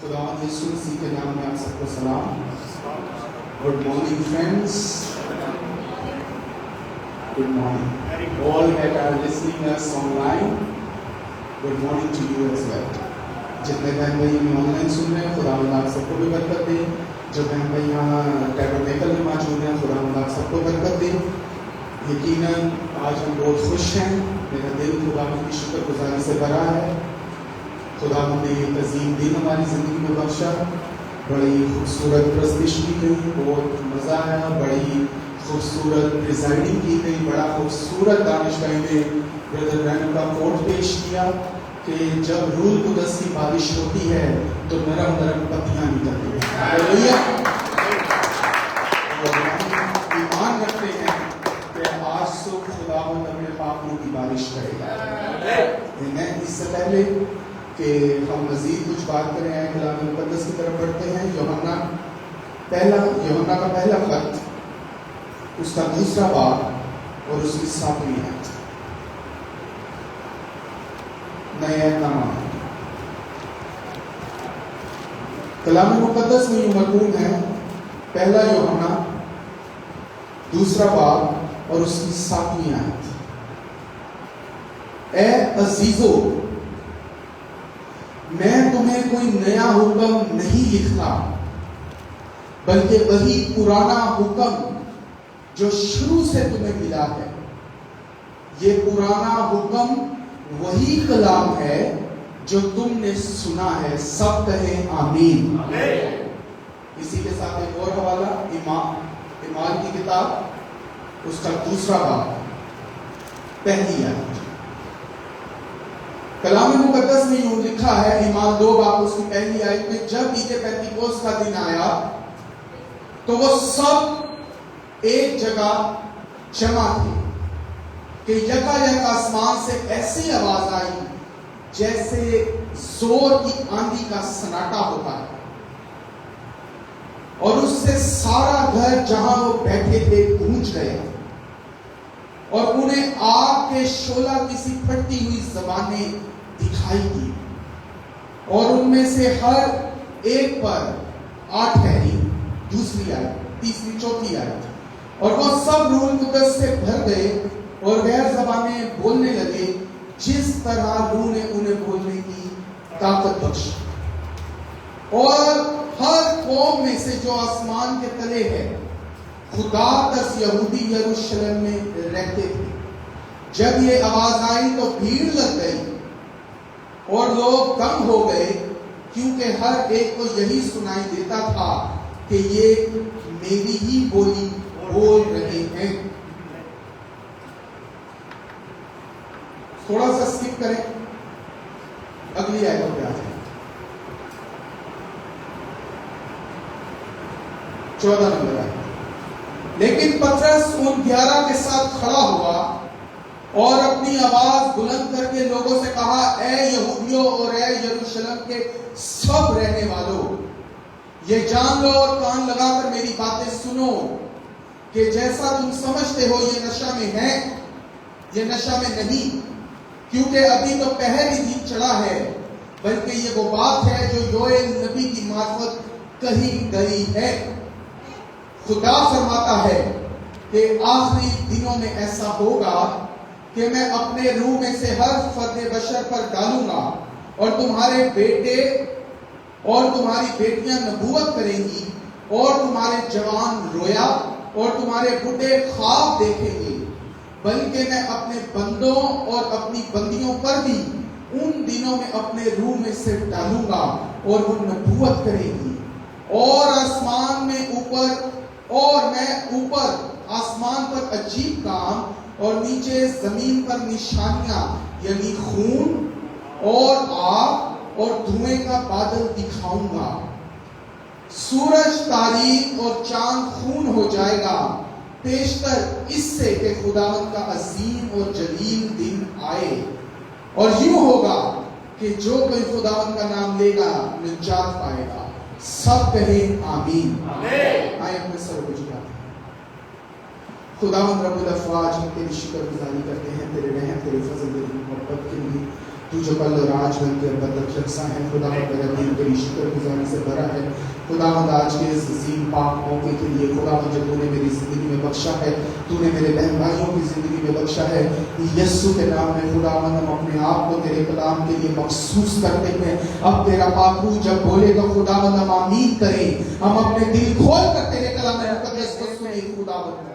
खुदावंद यीशु मसीह के नाम में आप सबको सलाम। Good morning friends, good morning all that are listening us online, good morning to you as well। जितने बहन भाई हमें ऑनलाइन सुन रहे हैं, खुदावंद आप सबको भी बरकत दे। जो बहन भाई यहाँ टैबरनेकल में मौजूद हैं, खुदावंद आप सबको बरकत दे। यकीनन आज हम बहुत खुश हैं। मेरा दिल खुदावंद की शुक्रगुजारी से भरा है। खुदावंद ने एक अजीम दिन हमारी ज़िंदगी में बख्शा। बड़ी खूबसूरत प्रस्तुति की गई, बहुत मज़ा आया। बड़ी खूबसूरत प्रिजाइडिंग की गई, बड़ा खूबसूरत दानिशगाही ने ब्रदर रैन का कोट पेश किया कि जब रूल कुदस की बारिश होती है तो नरम नरम पत्तियां निकलती हैं। हालेलुया। ईमान रखते हैं कि आज तो खुदावंद अपने पापों की बारिश करेगा। इससे पहले कि हम मज़ीद कुछ बात करें, आए कलाम मुक़द्दस की तरफ बढ़ते हैं। यूहन्ना का पहला खत, उसका दूसरा बाब और उसकी 7वीं आयत। नया नामा कलाम मुक़द्दस में यूं मरकूम है, पहला यूहन्ना दूसरा बाब और उसकी 7वीं आयत। ए अजीजो, मैं तुम्हें कोई नया हुक्म नहीं लिखता, बल्कि वही पुराना हुक्म जो शुरू से तुम्हें मिला है। ये पुराना हुक्म वही कलाम है जो तुमने सुना है। सब कहें आमीन। इसी के साथ एक और हवाला, ईमान की किताब, उसका दूसरा बाब, पहली आयत। कलाम मुक़द्दस में यूं लिखा है, ईमान 2 बाब उसकी पहली आयत में, जब ईद पेंतिकोस्त का दिन आया तो वो सब एक जगह जमा थे कि यकायक आसमान से ऐसी आवाज आई जैसे जोर की आंधी का सन्नाटा होता है, और उससे सारा घर जहां वो बैठे थे गूंज गया, और उन्हें आग के शोला किसी फटती हुई ज़बानें दिखाई दी, और उनमें से हर एक पर 8 ठहरी। दूसरी आयत, तीसरी, चौथी आयत। और वो सब रूह कुदस से भर गए और गैर ज़बानें बोलने लगे, जिस तरह रूह ने उन्हें बोलने की ताकत बख्शी। और हर कौम में से जो आसमान के तले है, खुदा दस यहूदी यरूशलेम में रहते थे। जब ये आवाज आई तो भीड़ लग गई और लोग दंग हो गए, क्योंकि हर एक को यही सुनाई देता था कि ये मेरी ही बोली बोल रहे हैं। थोड़ा सा स्किप करें, अगली आयत पे आ जाए। 14 नंबर आयत। लेकिन पतरस उन 11 के साथ खड़ा हुआ और अपनी आवाज बुलंद करके लोगों से कहा, ए यहूदियों और ए यरूशलेम के सब रहने वालों, ये जान लो और कान लगाकर मेरी बातें सुनो कि जैसा तुम समझते हो ये नशा में है, ये नशा में नहीं, क्योंकि अभी तो पहली दिन चढ़ा है, बल्कि ये वो बात है जो योएल नबी की मार्फत कही गई है। खुदा फरमाता है कि आखिरी दिनों में ऐसा होगा कि मैं अपने रूह में से हर फर्द बशर पर डालूंगा, और तुम्हारे बेटे और तुम्हारी बेटियां नबूवत करेंगी, और तुम्हारे जवान रोया और तुम्हारे बुढ़े ख्वाब देखेंगे। बल्कि मैं अपने बंदों और अपनी बंदियों पर भी उन दिनों में अपने रूह में से डालूंगा और वो नबूवत करेंगी। और आसमान में ऊपर, और मैं ऊपर आसमान पर अजीब काम और नीचे जमीन पर निशानियां, यानी खून और आग और धुएं का बादल दिखाऊंगा। सूरज तारीक और चांद खून हो जाएगा, पेशतर इससे कि खुदावंद का अजीम और जलील दिन आए। और यूं होगा कि जो कोई खुदावंद का नाम लेगा निजात पाएगा। सब कहें आमीन। आए अपने सर को झुकाते हैं। खुदावंद रब्बुल अफ़वाज, हम तेरी शुक्रगुजारी करते हैं तेरे रहम, तेरे फजल, तेरी मोहब्बत के लिए। तू जो कल और आज बन के अब तक यकसा है। खुदावंद मेरा दिल तेरी शुक्रगुजारी से भरा है। खुदावंद आज के इस अजीम पाक मौके के लिए खुदावंद जो तूने मेरी जिंदगी में बख्शा है, तूने मेरे बहन भाइयों की जिंदगी में बख्शा है, यीशु के नाम में खुदावंद हम अपने आप को तेरे कलाम के लिए मखसूस करते हैं। अब तेरा पाक रूह जब बोलेगा खुदावंद हम आमीन करें, हम अपने दिल खोल कर तेरे कलाम मुकद्दस को सुने। खुदावंद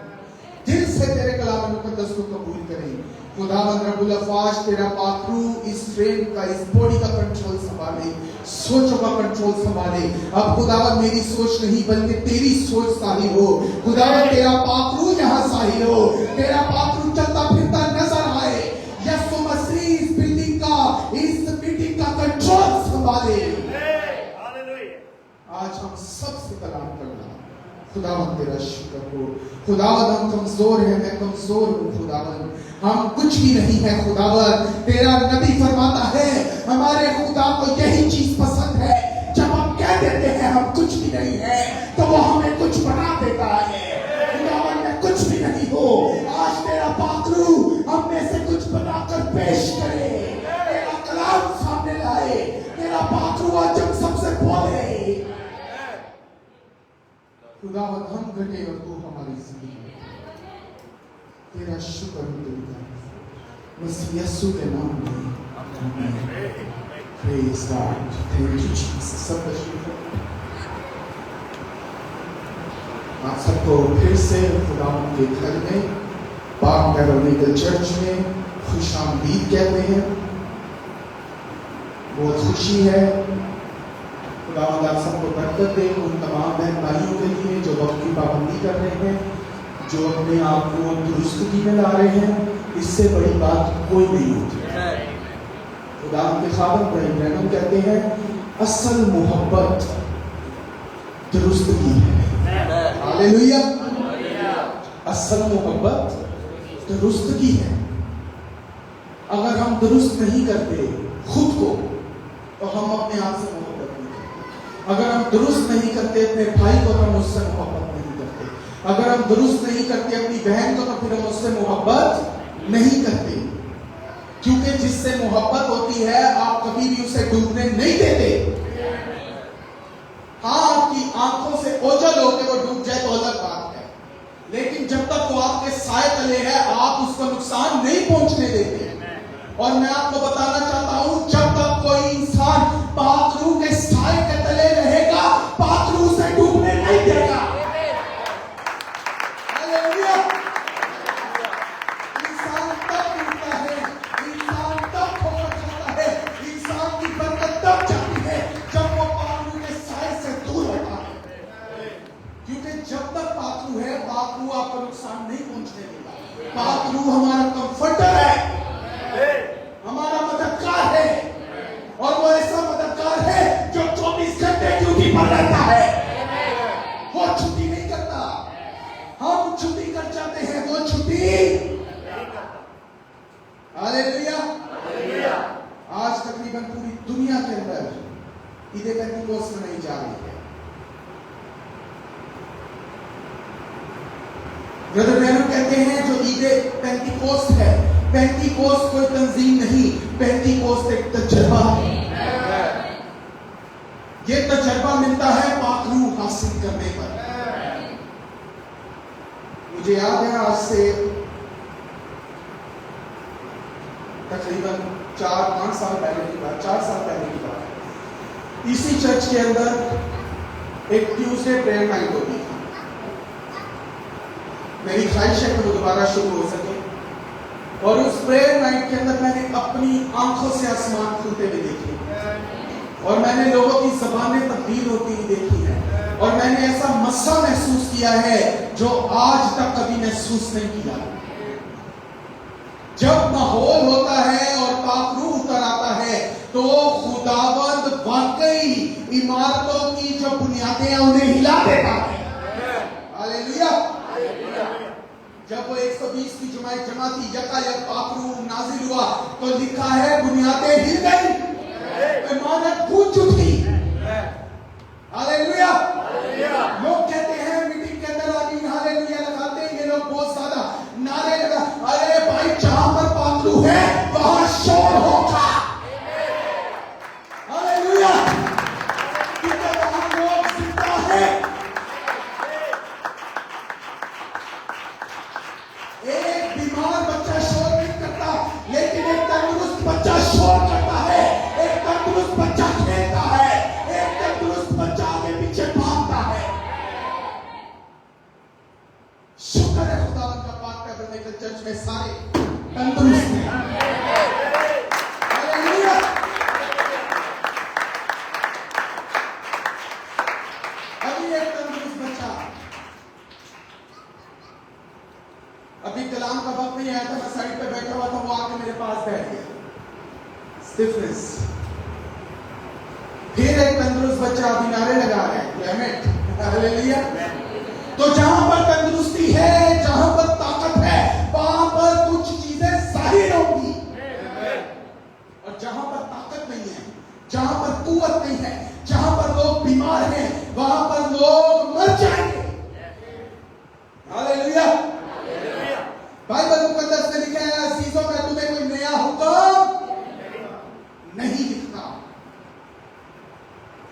दिल से तेरे कलाम मुकद्दस को कबूल करें। खुदावंद रब्बुल अफ़वाज तेरा पाक रूह इस ट्रेन का, इस बॉडी का कंट्रोल संभाले, सोचों का कंट्रोल संभाले। अब खुदावंद मेरी सोच नहीं बल्कि तेरी सोच साही हो। खुदावंद तेरा पाक रूह यहाँ साही हो, तेरा पाक रूह चलता फिरता नजर आए। यीशु मसीह इस बिल्डिंग का, इस मीटिंग का कंट्रोल संभाले। आज हम सबसे कलाम करना। खुदावंद तेरा शुक्र हो। खुदावंद हम कमजोर हैं, मैं कमजोर हूँ। खुदावंद हम कुछ भी नहीं है। खुदावंद तेरा नबी फरमाता है हमारे खुदा को यही चीज पसंद है, जब हम कह देते हैं हम कुछ भी नहीं है तो वो हमें कुछ बना देता है। खुदावंद मैं कुछ भी नहीं हो, आज तेरा पाक रूह हम में से कुछ बनाकर पेश करे, तेरा कलाम सामने लाए, तेरा पाक रूह आज हम सबसे बोले। खुदावंद हम घटे और तू हमारी जिंदगी में। तेरा शुक्र हो तेरी मसीह यीशु के नाम में। Praise God, thank you Jesus. सब आप सबको फिर से खुदावंद के घर में, पाक कैथोलिक चर्च में खुशामदीद कहते हैं। बहुत खुशी है। खुदावंद आप सबको बरकत दे। उन तमाम बहन भाइयों के लिए जो वक्त की पाबंदी कर रहे हैं, जो अपने आप को दुरुस्तगी में ला रहे हैं, इससे बड़ी बात कोई नहीं होती। खुदावंद के खादम ब्रैनम कहते हैं असल मोहब्बत दुरुस्तगी है। हालेलुया। असल मोहब्बत दुरुस्तगी है। अगर हम दुरुस्त नहीं करते खुद को तो हम अपने आप से मोहब्बत नहीं करते। अगर हम दुरुस्त नहीं करते अपने भाई को तो हम उससे मोहब्बत नहीं करते। अगर हम दुरुस्त नहीं करते अपनी बहन को तो फिर हम उससे मोहब्बत नहीं करते। क्योंकि जिससे मोहब्बत होती है आप कभी भी उसे डूबने नहीं देते। हाँ, आपकी आंखों से ओझल होकर वो डूब जाए तो अलग बात है, लेकिन जब तक वो आपके साए तले है आप उसको नुकसान नहीं पहुंचने देते। और मैं आपको बताना चाहता हूं, जब तक कोई इंसान पाक रूह के साए के तले रहेगा, पाक रूह से डूबने नहीं देगा। हालेलुया। इंसान तब डूबता है, इंसान तब खोकर जाता है, इंसान की बरकत तब जाती है जब वो पाक रूह के साए से दूर होता है। क्योंकि जब तक पाक रूह है, पाक रूह आपको नुकसान नहीं पहुंचने देगा। पाक रूह हमारा कंफर्टर है, हमारा मददगार है, और वो ऐसा मददगार है जो 24 घंटे ड्यूटी पर रहता है। वो छुट्टी नहीं करता। हम छुट्टी कर जाते हैं, वो छुट्टी। हालेलुया। आज तकरीबन पूरी दुनिया के अंदर ईद पेंटिकोस्ट मनाई जा रही है। ब्रदर ब्रैनम कहते हैं जो ईद पेंटिकोस्ट है, पेंटिकोस्ट कोई तंजीम नहीं, पेंटिकोस्ट एक तजर्बा है। ये तजर्बा मिलता है पाक रूह हासिल करने पर। मुझे याद है आज से तकरीबन 4-5 साल पहले की बात, 4 साल पहले की बात, इसी चर्च के अंदर एक ट्यूसडे प्रेयर नाइट होती थी। मेरी ख्वाहिश है कि वो दोबारा शुरू हो सके। और उस प्रेयर नाइट के अंदर मैंने अपनी आंखों से आसमान खुलते हुए देखे, और मैंने लोगों की ज़बानें तब्दील होती हुई देखी है, और मैंने ऐसा मस्सा महसूस किया है जो आज तक कभी महसूस नहीं किया। जब माहौल होता है और पाक रूह उतर आता है तो खुदावंद वाकई इमारतों की जो बुनियादें हैं उन्हें हिला देता है। हालेलुया। जब वो 120 की जमात जमा थी, यकायक पाक रूह नाजिल हुआ तो लिखा है बुनियादें हिल गई, इमारत गूंज उठी। हालेलुया। लोग कहते हैं मीटिंग के अंदर आमीन हालेलुया लगाते हैं, ये लोग बहुत ज्यादा नारे लगा। अरे भाई, जहां पर पाक रूह है वहां शोर होगा। में सारे तंदुरुस्त हैं। हालेलुया। अभी एक तंदुरुस्त बच्चा, अभी कलाम का वक्त नहीं आया था, मैं साइड पे बैठा हुआ था, वो आके मेरे पास बैठ गया। स्टिफनेस। फिर एक तंदुरुस्त बच्चा अभी नारे लगा रहा है, क्लेमेंट। हालेलुया। तो जहां पर तंदुरुस्ती है, जहां पर ताकत है, वहां पर कुछ चीजें जाहिर होंगी। और जहां पर ताकत नहीं है, जहां पर कुव्वत नहीं है, जहां पर लोग बीमार हैं, वहां पर लोग मर जाएंगे। हालेलुया। बाइबल मुकद्दस में लिखा है, अजीजों मैं तुम्हें कोई नया हुक्म नहीं लिखता।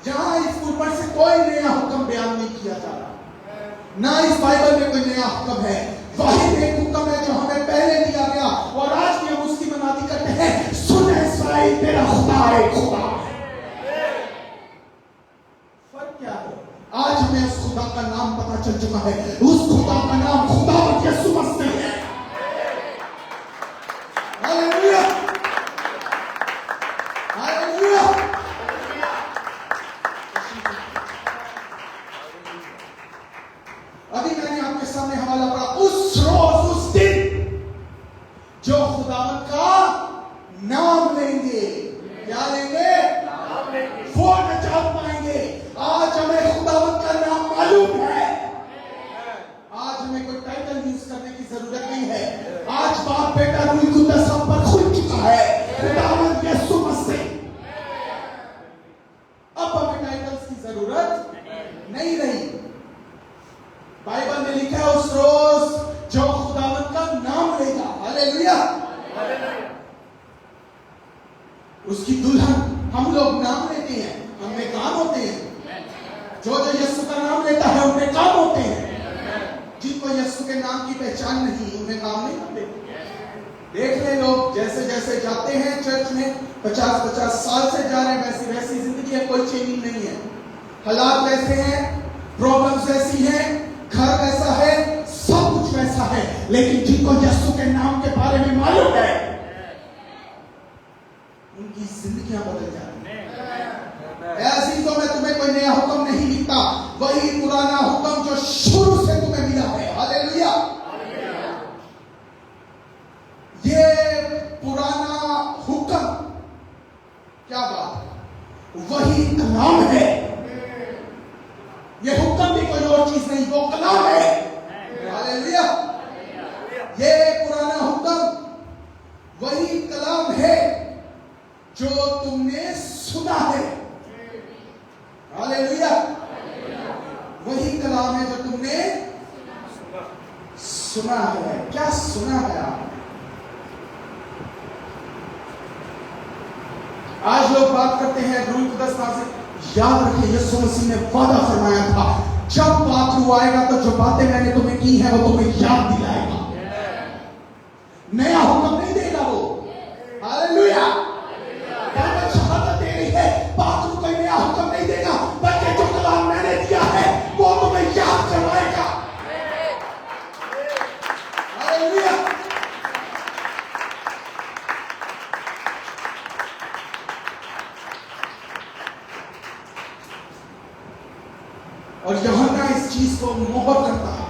यहां इस पुरपट से कोई नया हुक्म बयान नहीं किया जा रहा, ना इस बाइबल में कोई नया हुक्म है। वही एक हुक्म है जो हमें पहले दिया गया और आज भी हम उसकी मनादी करते हैं। सुन इस्राएल, तेरा खुदा एक खुदा है। फर्क क्या है? आज हमें उस खुदा का नाम पता चल चुका है। उस खुदा का नाम खुदा यीशु मसीह है। हालेलुया। हालेलुया। अभी मैंने आपके सामने हवाला पढ़ा, उस रोज, उस दिन जो खुदावन का नाम लेंगे, क्या लेंगे? वो नजात पाएंगे। आज हमें खुदावन का नाम मालूम है। आज हमें कोई टाइटल यूज करने की जरूरत नहीं है। आज बाप बेटा रूह कुद्दस सब पर खुल चुका है। खुदावन यीशु मसीह। अब हमें टाइटल्स की जरूरत नहीं रही। बाइबल में लिखा है, उस रोज जो खुदावन का नाम लेगा, हालेलुया, उसकी दुल्हन। हम लोग नाम लेते हैं, हमें काम होते हैं। जो जो यीशु का नाम लेता है उनमें काम होते हैं। जिनको यीशु के नाम की पहचान नहीं, उन्हें काम नहीं होते। देख ले लोग जैसे जैसे जाते हैं चर्च में, 50-50 साल से जा रहे हैं, वैसी वैसी जिंदगी है, कोई चेंजिंग नहीं है। हालात वैसे हैं, प्रॉब्लम्स ऐसी हैं, घर वैसा है, सब कुछ वैसा है। लेकिन जिनको यीशु के नाम के बारे में मालूम है, उनकी जिंदगियां बदल जाती हैं। ऐसी तो मैं तुम्हें कोई नया हुक्म नहीं लिखता, वही पुराना हुक्म जो शुरू से तुम्हें मिला है। हालेलुया। ये पुराना हुक्म, क्या बात, वही कलाम है। ये हुक्म भी कोई और चीज नहीं, वो कलाम है। हालेलुया। ये पुराना हुक्म वही कलाम है जो तुमने सुना है। हालेलुया। वही कलाम है जो तुमने सुना है। क्या सुना है आपने? आज लोग बात करते हैं रूह कुद्दस नाज़िल। याद रखिए, यीशु मसीह ने वादा फरमाया था, जब पात्रू आएगा तो जो बातें मैंने तुम्हें की है वो तुम्हें याद दिलाएगा। नया हुक्म नहीं देगा वो। हालेलुया। बाइबल शहादत दे रही है, पात्रू कोई नया हुक्म नहीं देगा, बल्कि जो कलाम मैंने दिया है वो तुम्हें याद करवाएगा। हालेलुया। और यूहन्ना इस चीज को मोहर करता है।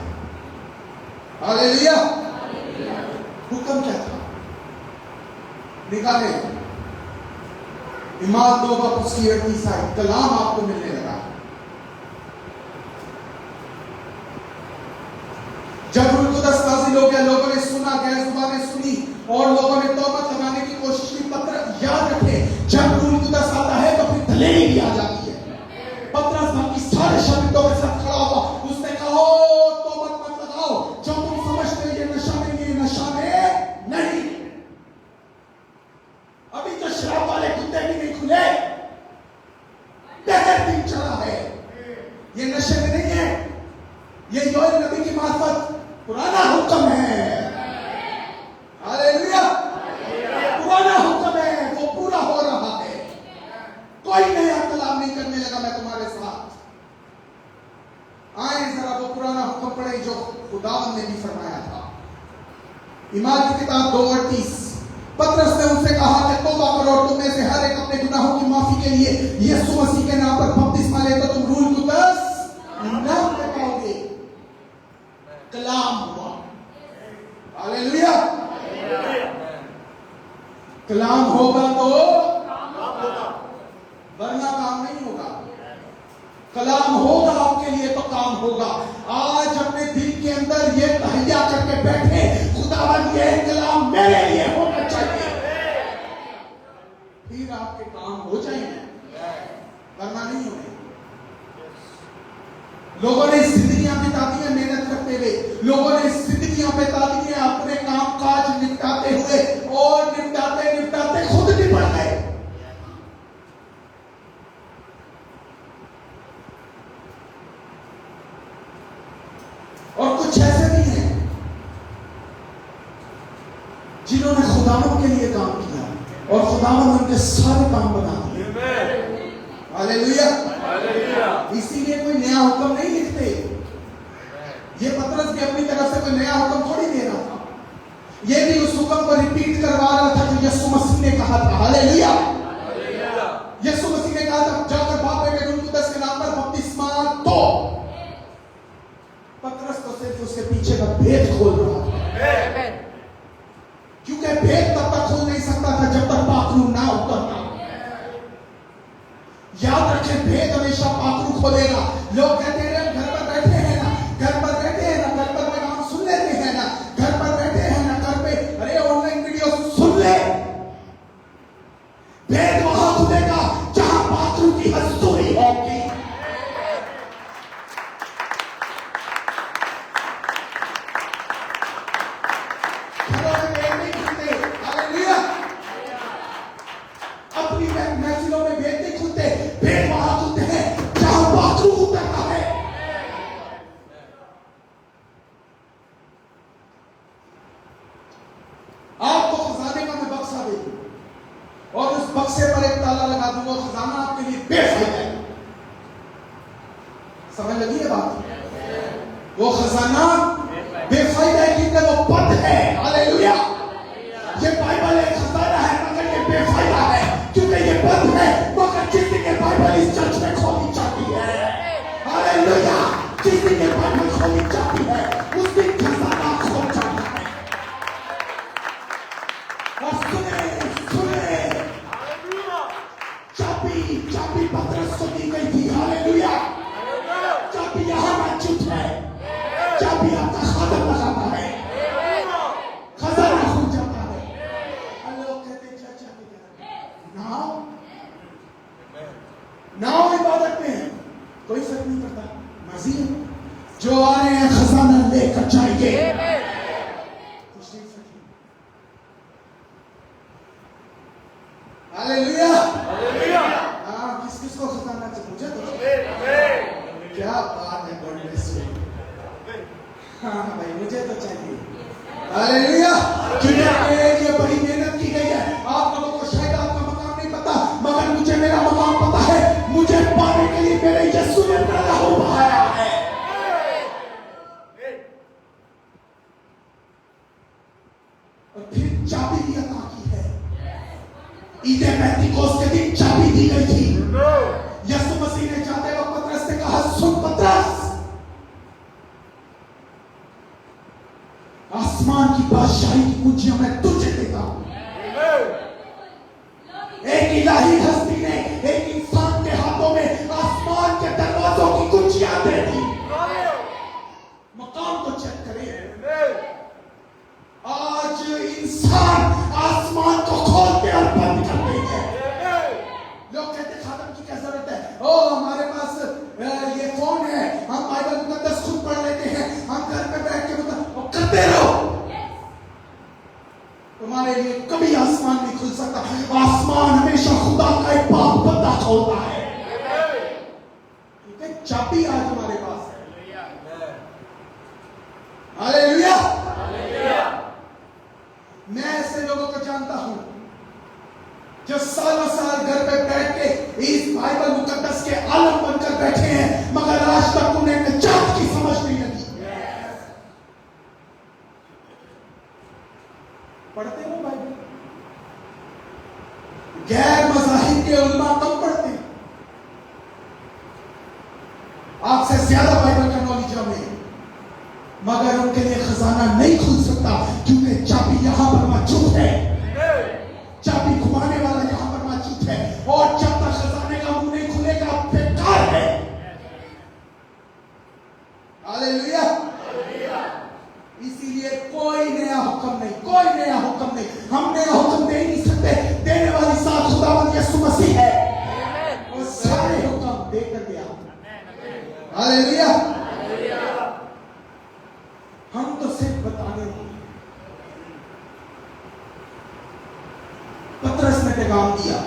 हालेलुया। हुक्म क्या था? निकाले इमाम 2 उसकी 38 आयत, कलाम आपको मिलने लगा। जब रूह कुद्दस नाज़िल हो गया, लोगों ने सुना, गैर जुबानें सुनी और लोगों ने तौबत लगाने की कोशिश की। पत्र याद रखे, जब रूह कुद्दस आता है तो फिर दलेरी भी आ जाती है। पतरस बाकी सारे शब्दों के साथ खड़ा हुआ, उसने कहा, ओ तौबत मत लगाओ, जो तुम समझते हो ये नशा में, ये नशा में नहीं। अभी तो शराब वाले कुत्ते भी नहीं खुले, बेहतर दिन चला है। ये नशे में नहीं है, ये योएल नबी की मार्फत पुराना हुक्म है। हालेलुया। पुराना हुक्म है, वो पूरा हो रहा है। कोई नया कलाम नहीं करने लगा मैं तुम्हारे साथ। आए जरा वो पुराना हुक्म पढ़े जो खुदावंद ने भी फरमाया था। ईमान की किताब 2:38। पतरस ने उनसे कहा कि तौबा करो और तुम में से हर एक अपने गुनाहों की माफी के लिए यीशु मसीह के नाम पर बपतिस्मा ले तो तुम रूल कुदस ना पाओगे। कलाम हुआ, हालेलुया। कलाम होगा तो वरना काम नहीं होगा। कलाम होगा आपके लिए तो काम होगा। आज अपने दिल के अंदर ये तहैया करके बैठे, खुदावंद ये कलाम मेरे लिए होना चाहिए, फिर आपके काम हो जाएंगे, वरना नहीं होंगे। लोगों ने जिंदगियां बिता दी है मेहनत करते हुए, लोगों ने जिंदगियां बिता दी है अपने काम काज निपटाते हुए, और निपटाते निपटाते खुद निपट गए। और कुछ ऐसे भी हैं जिन्होंने खुदावन के लिए काम किया और खुदावन उनके सारे काम बना दिए। हालेलुया। इसीलिए कोई नया हुक्म नहीं लिखते। ये पतरस भी अपनी तरफ से कोई नया हुक्म थोड़ी दे रहा था, ये भी उस हुक्म को रिपीट करवा रहा था जो यीशु मसीह ने कहा था। हालेलुया। यीशु मसीह ने कहा था जाकर बाप बेटे रूह कुदस के नाम पर बपतिस्मा दो। पतरस तो सिर्फ उसके पीछे का भेद खोल रहा था, क्योंकि भेद तब तक खोल नहीं सकता था जब तक पाखरू ना उतरता। याद रखें, भेद हमेशा पाखरू खोलेगा। लोग कहते हैं घर पर बैठे हैं ना, घर पर बैठे हैं ना, घर पर पैगाम सुन लेते हैं ना, घर पर बैठे हैं ना, घर पे अरे ऑनलाइन वीडियो सुन ले। भेद वहां खुलेगा जहां पाखरू की हस्तूरी होगी। अपनी महफिलों में भेद नहीं खुलते, भेद वहां खुलते हैं जहां पाखरू उतरता है। आपको खजाने का मैं बक्सा दे दूं और उस बक्से पर एक ताला लगा दूं, वो खजाना आपके लिए बेफायदा है। समझ लगी है बात? वो खजाना बेफायदा है क्योंकि वो बंद है। हालेलुया। ये बाइबल एक खजाना है मगर ये बेफायदा है क्योंकि ये बंद है। मगर किसी के बाइबल इस चर्च में खोली जाती है। हालेलुया। किसी के बाइबल खोली जाती है, उस दिन खजाना खोल जाता है। और सुने सुने, चाबी पतरस को दी गई थी। हालेलुया। चाबी यहां मौजूद है, चाबी आपका खादम लगाता है, खजाना खुल जाता है। लोग कहते हैं नाव इबादत में है, कोई फर्क नहीं पड़ता, मर्जी है। जो आ रहे हैं खजाना लेकर जाएंगे। हालेलुया। हाँ, किस किस को खजाना चाहिए? मुझे तो क्या बात है, गॉड ब्लेस यू। हाँ भाई, मुझे तो चाहिए। हालेलुया। क्योंकि ये बड़ी मेहनत की गई है। आप लोगों को शायद आपका मकाम नहीं पता, मगर मुझे मेरा मकाम पता है। मुझे पाने के लिए मेरे यीशु ने मेरा लहू बहाया है। और फिर चाबी भी अता की है। ईद पेंतिकोस्त के दिन चाबी दी गई थी। यीशु मसीह ने जाते वक्त पतरस से कहा, सुन पतरस, आसमान की बादशाही की कुंजियां मैं तुझे देता हूं। एक इलाही हस्ती ने एक इंसान के हाथों में आसमान के दरवाजों की कुंजियां दे दी। मकाम को चेक करें। आज इंसान आसमान को खोलते और बंद करते हैं। लोग कहते खादम की क्या जरूरत है? ओ हमारे पास ये फोन है, हम बाइबल मुकद्दस खुद पढ़ लेते हैं, हम घर पे बैठ के करते रहो। तुम्हारे लिए कभी आसमान नहीं खुल सकता। आसमान हमेशा खुदा का एक पाक बंदा खोलता है, क्योंकि चाबी आज हमारे पास है। हालेलुया। मैं ऐसे लोगों को जानता हूं जो सालों साल घर पे बैठ के इस बाइबल मुकद्दस के आलम बनकर बैठे हैं, मगर आज तक उन्हें निजात की समझ नहीं लगी। आपसे ज्यादा बाइबल का नॉलेज हमें, मगर उनके लिए खजाना नहीं खुल सकता, क्योंकि चाबी यहां पर मौजूद है, चाबी घुमाने वाला यहां पर मौजूद है, और जब तक खजाने का मुंह नहीं खुलेगा बेकार है। हालेलुया। इसीलिए कोई नया हुक्म नहीं, कोई नया हुक्म नहीं, हम नया हुक्म दे नहीं सकते, देने वाली साथ खुदावंद यीशु मसीह है, वो सारे हुक्म देकर गया। हालेलुया। हम तो सिर्फ बताने वाले। पतरस ने पैगाम दिया,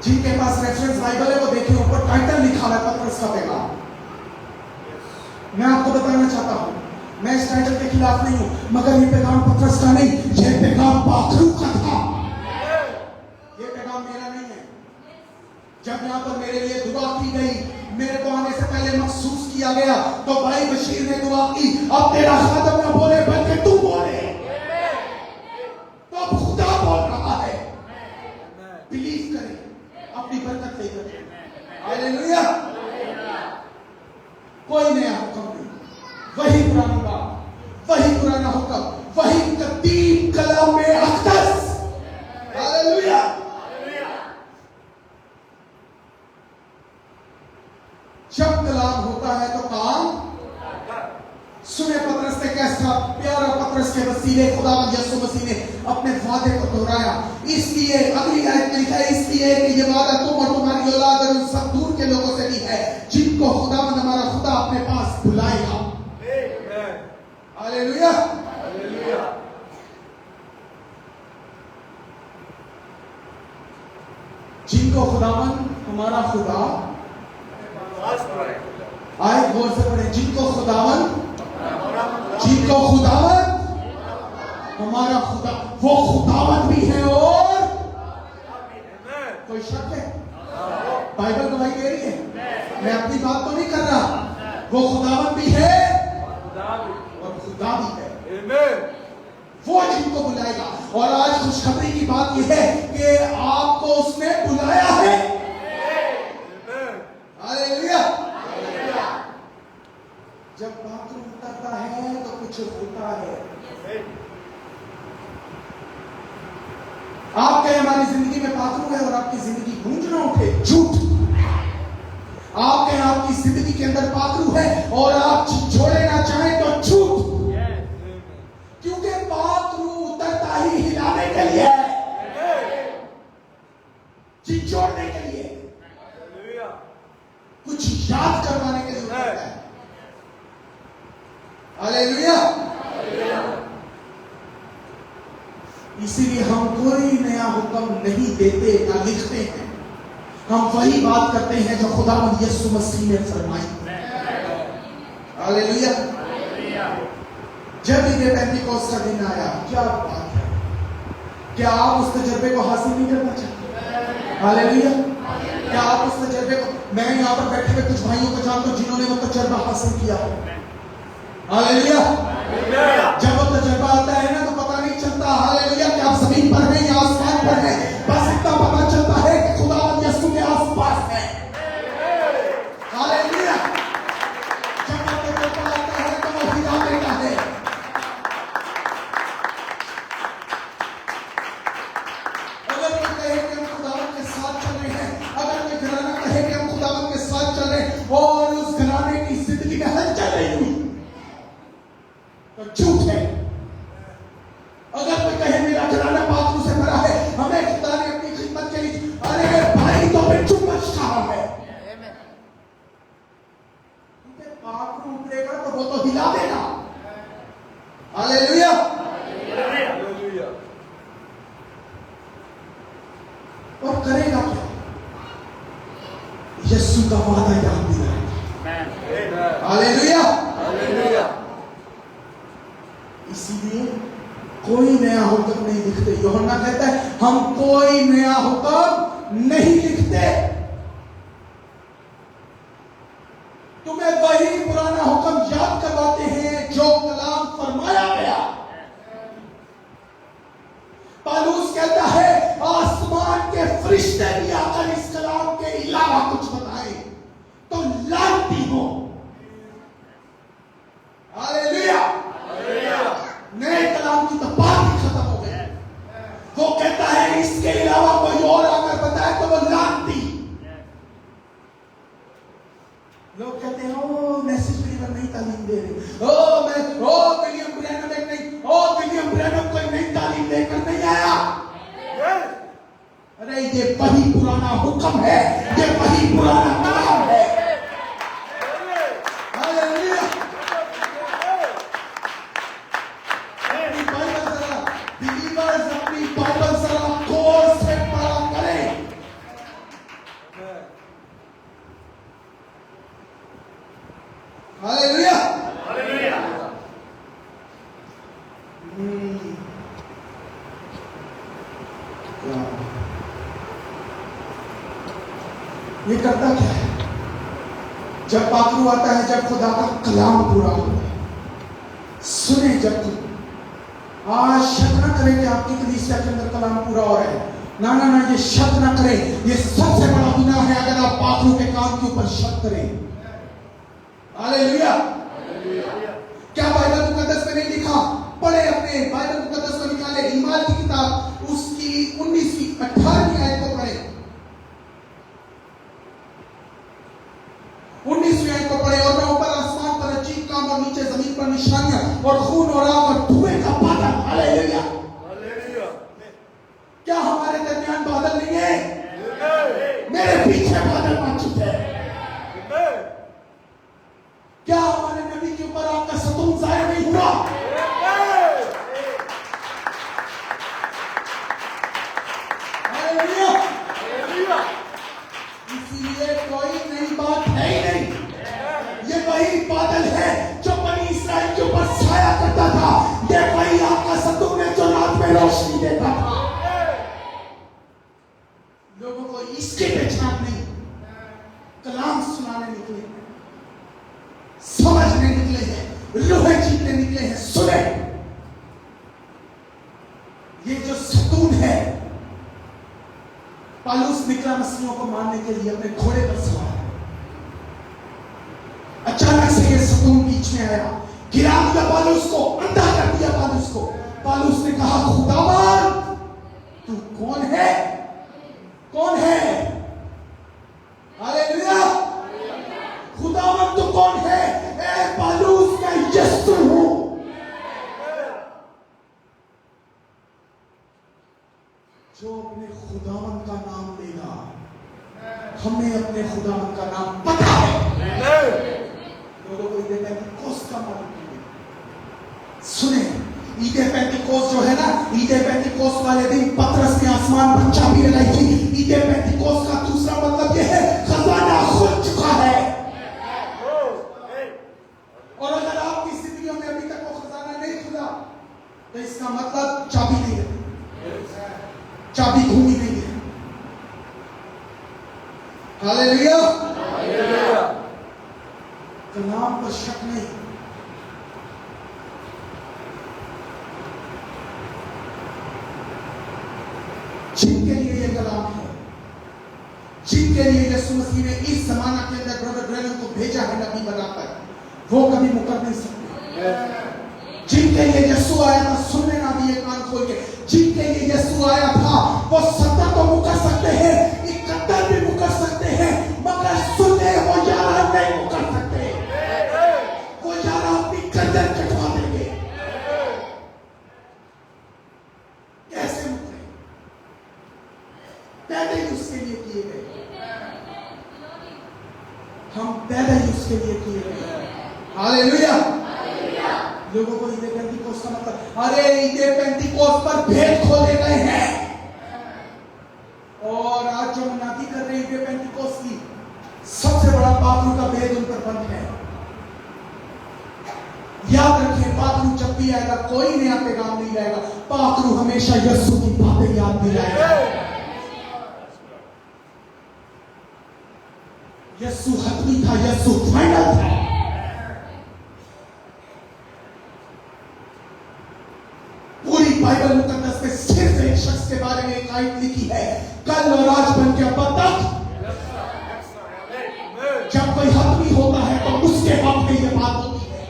जिनके पास रेफरेंस बाइबल है वो देखिए, ऊपर टाइटल लिखा है पतरस का पैगाम। मैं आपको बताना चाहता हूं, मैं इस टाइटल के खिलाफ नहीं हूं, मगर ये पैगाम पतरस का नहीं, ये पैगाम पाखरू का था, ये पैगाम मेरा नहीं है। जब यहां पर मेरे लिए दुआ की गई, मेरे को आने से पहले महसूस किया गया, तो भाई बशीर ने दुआ की, अब तेरा खादम ना बोले बल्कि तू बोले, तो अब खुदा बोल रहा है। बिलीव करें, अपनी बरकत लेकर। हालेलुया। कोई नया हुक्म नहीं, वही पुरानी बात, वही पुराना हुक्म, वही कदीम कलाम में अक़दस। हालेलुया। जब कलाम होता है तो काम सुने। पतरस ने कैसा प्यारा, पतरस के वसीले खुदावंद यीशु मसीह ने अपने वादे को दोहराया। इसलिए अगली आयत में लिखा है, इसलिए कि ये वादा तुम और तुम्हारी औलाद और उन सब दूर के लोगों से भी है, जिनको खुदावंद हमारा खुदा अपने पास बुलाएगा। हालेलुया। जिनको खुदावंद हमारा खुदा, आयत गौर से पढ़े, जिनको खुदावंद हमारा खुदा, वो खुदावंद भी है। और कोई शक है? बाइबल गवाही दे रही है, मैं अपनी बात तो नहीं कर रहा। वो खुदावंद भी है और खुदा भी है, वो जिनको बुलाएगा। और आज खुशखबरी की बात यह है कि आपको उसने बुलाया है। हालेलुया। जब बाथरूम उतरता है तो कुछ होता है। आप कहें हमारी जिंदगी में बाथरूम है और आपकी जिंदगी गूंज ना उठे, झूठ। आप कहें आपकी जिंदगी के अंदर बाथरूम है और आप छोड़े ना चाहें तो झूठ, क्योंकि बाथरूम उतरता ही हिलाने के लिए है, छोड़ने के लिए, कुछ याद करवाने के लिए उतरता है। हालेलुया। इसीलिए हम कोई नया हुक्म नहीं देते ना लिखते हैं, हम वही बात करते हैं जो खुदावंद यीशु मसीह ने फरमाई। हालेलुया। जब ये पेंटिकोस्ट का दिन आया, क्या बात है, क्या आप उस तजर्बे को हासिल नहीं करना चाहते? हालेलुया। क्या आप उस तजर्बे को, मैं यहां पर बैठे हुए कुछ भाइयों को जानता हूं जिन्होंने वो तजर्बा हासिल किया। हालेलुया। जब वो तजर्बा आता है ना तो पता नहीं चलता, हालेलुया, कि आप जमीन पर हैं या आसमान पर हैं, बस इतना पता चलता है कि खुदावंद यीशु के आसपास है। हालेलुया। जब वो तजर्बा आता है तो वो हिलाने है। अगर कोई कहे कि हम खुदावंद के साथ चल रहे हैं, अगर कोई घराना कहे कि हम खुदावंद के साथ चल रहे हैं और उस घराने की जिंदगी में हलचल नहीं हुई तो झूठ है। अगर कोई कहे मेरा घराना पाखरू से भरा है, हमें खुदा ने अपनी खिदमत के लिए, अरे भाई तो बिच्छू बच रहा है, क्योंकि पाखरू उतरेगा तो वो तो हिला देगा। हालेलुया। और करेगा क्या? यीशु का वादा याद दिलाएगा। हालेलुया। इसीलिए कोई नया हुक्म नहीं लिखते। यूहन्ना कहता है हम कोई नया हुक्म नहीं लिखते, तुम्हें वही पुराना हुक्म याद करवाते हैं जो कलाम फरमाया गया। पौलुस कहता है आसमान के फरिश्ते भी आकर इस कलाम के अलावा कुछ बताए तो लानती हो। लोग कहते हैं ओ मैसेज बिलीवर नहीं तालीम दे रहे, विलियम ब्रैनम एक नहीं, विलियम ब्रैनम कोई नई तालीम लेकर नहीं आया। अरे ये वही पुराना हुक्म है, ये वही पुराना कलाम है। हालेलुया। अपनी बाइबल जरा बिलीवर्स अपनी बाइबल जरा गौर से पढ़ा करें। हालेलुया। हालेलुया। ये करता क्या है? जब पाखरू आता है, जब खुदा का कलाम पूरा होता है, सुने जब तुम आज शक न करें कि आपकी कलीसिया के अंदर कलाम पूरा हो रहा है। ना ना ना, ये शक न करें। ये सबसे बड़ा गुनाह है अगर आप पाखरू के काम के ऊपर शक करें। हालेलुया। क्या बाइबल मुकद्दस में नहीं लिखा? पढ़े, अपने बाइबल मुकद्दस को निकाले, ईमान की किताब उसकी 19वीं 18वीं आयत को पढ़े, 19वीं आयत को पढ़े। और मैं ऊपर आसमान पर अजीब काम और नीचे जमीन पर निशानियां और खून और आग और धुएं का बादल। हालेलुया। क्या हमारे दरमियान बादल नहीं है? मेरे पीछे बादल मौजूद है। क्या हमारे नबी के ऊपर आपका सतून जाहिर नहीं हुआ? हालेलुया। इसीलिए कोई नई बात है ही नहीं। ये वही बादल है जो बनी इस्राइल के ऊपर छाया करता था। ये वही आपका सतून है जो रात में रोशनी देता था। लोगों को इसके पहचान नहीं, कलाम सुनाने निकले, समझने निकले हैं, रूहें जीतने निकले हैं। सुने, ये जो सतून है, पालूस निकला मसीहों को मारने के लिए अपने घोड़े पर सवार। अचानक से ये सतून बीच में आया, गिरा दिया पालूस को, अंधा कर दिया पालूस को। पालूस ने कहा, खुदावन तू कौन है? कौन है? हालेलुया। खुदावन तू कौन है? ए पालूस, मैं यीशु हूं। जो अपने खुदावन का नाम लेगा, हमें अपने खुदावन का नाम पता है। लोगों को ईदे पेंतिकोस्त का मालूम नहीं। सुने, ईदे पेंतिकोस्त जो है ना, ईदे पेंतिकोस्त वाले दिन पतरस ने आसमान पर चाबी लगाई थी। ईदे पेंतिकोस्त का दूसरा मतलब यह है, खजाना खुल चुका है। और अगर आपकी जिंदगियों में अभी तक वो खजाना नहीं खुला, तो इसका मतलब चाबी नहीं है, चाबी घूमी नहीं है। हालेलुया। कलाम पर शक नहीं। जिनके लिए ये कलाम है, जिनके लिए यीशु मसीह ने इस जमाना के अंदर ब्रदर ब्रैनम को भेजा है नबी बनाकर, वो कभी मुकर नहीं सकते। जिनके लिए यीशु आया था, सुन लेना भी ये कान खोल के, जिनके लिए यीशु आया था वो 70 तो मुकर सकते हैं, 71 भी मुकर सकते हैं, मगर सुने वो 11 नहीं मुकर सकते। वो 11 अपनी गर्दन कटवा देंगे। कैसे मुकरे? पैदा ही उसके लिए किए गए, हम पैदा ही उसके लिए किए गए। हालेलुया। लोगों को ईदे पेंतिकोस्त का मतलब, अरे ईदे पेंतिकोस्त पर भेद खोले गए हैं। और आज जो मनाती कर रहे ईदे पेंतिकोस्त की, सबसे बड़ा पाखरू का भेद उन पर बंद है। याद रखें, पाखरू जब भी आएगा कोई नया पैगाम नहीं लाएगा। पाखरू हमेशा यीशु की बातें याद दिलाएगा। यीशु हतमी था, यीशु फाइनल था। पूरी बाइबल मुकद्दस में सिर्फ एक शख्स के बारे में एक आयत लिखी है, कल और आज बन के अब तक। जब कोई हतमी होता है तो उसके बाद में ये बात होती है।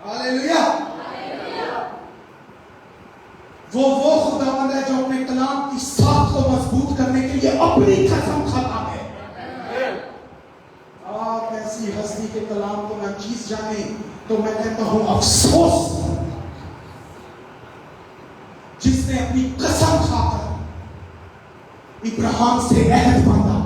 हालेलुया। वो खुदावंद है जो अपने कलाम की साख को मजबूत करने के लिए अपनी कसम खाता है। जाने, तो मैं कहता हूं अफसोस जिसने अपनी कसम खाकर इब्राहिम से अहद बांधा।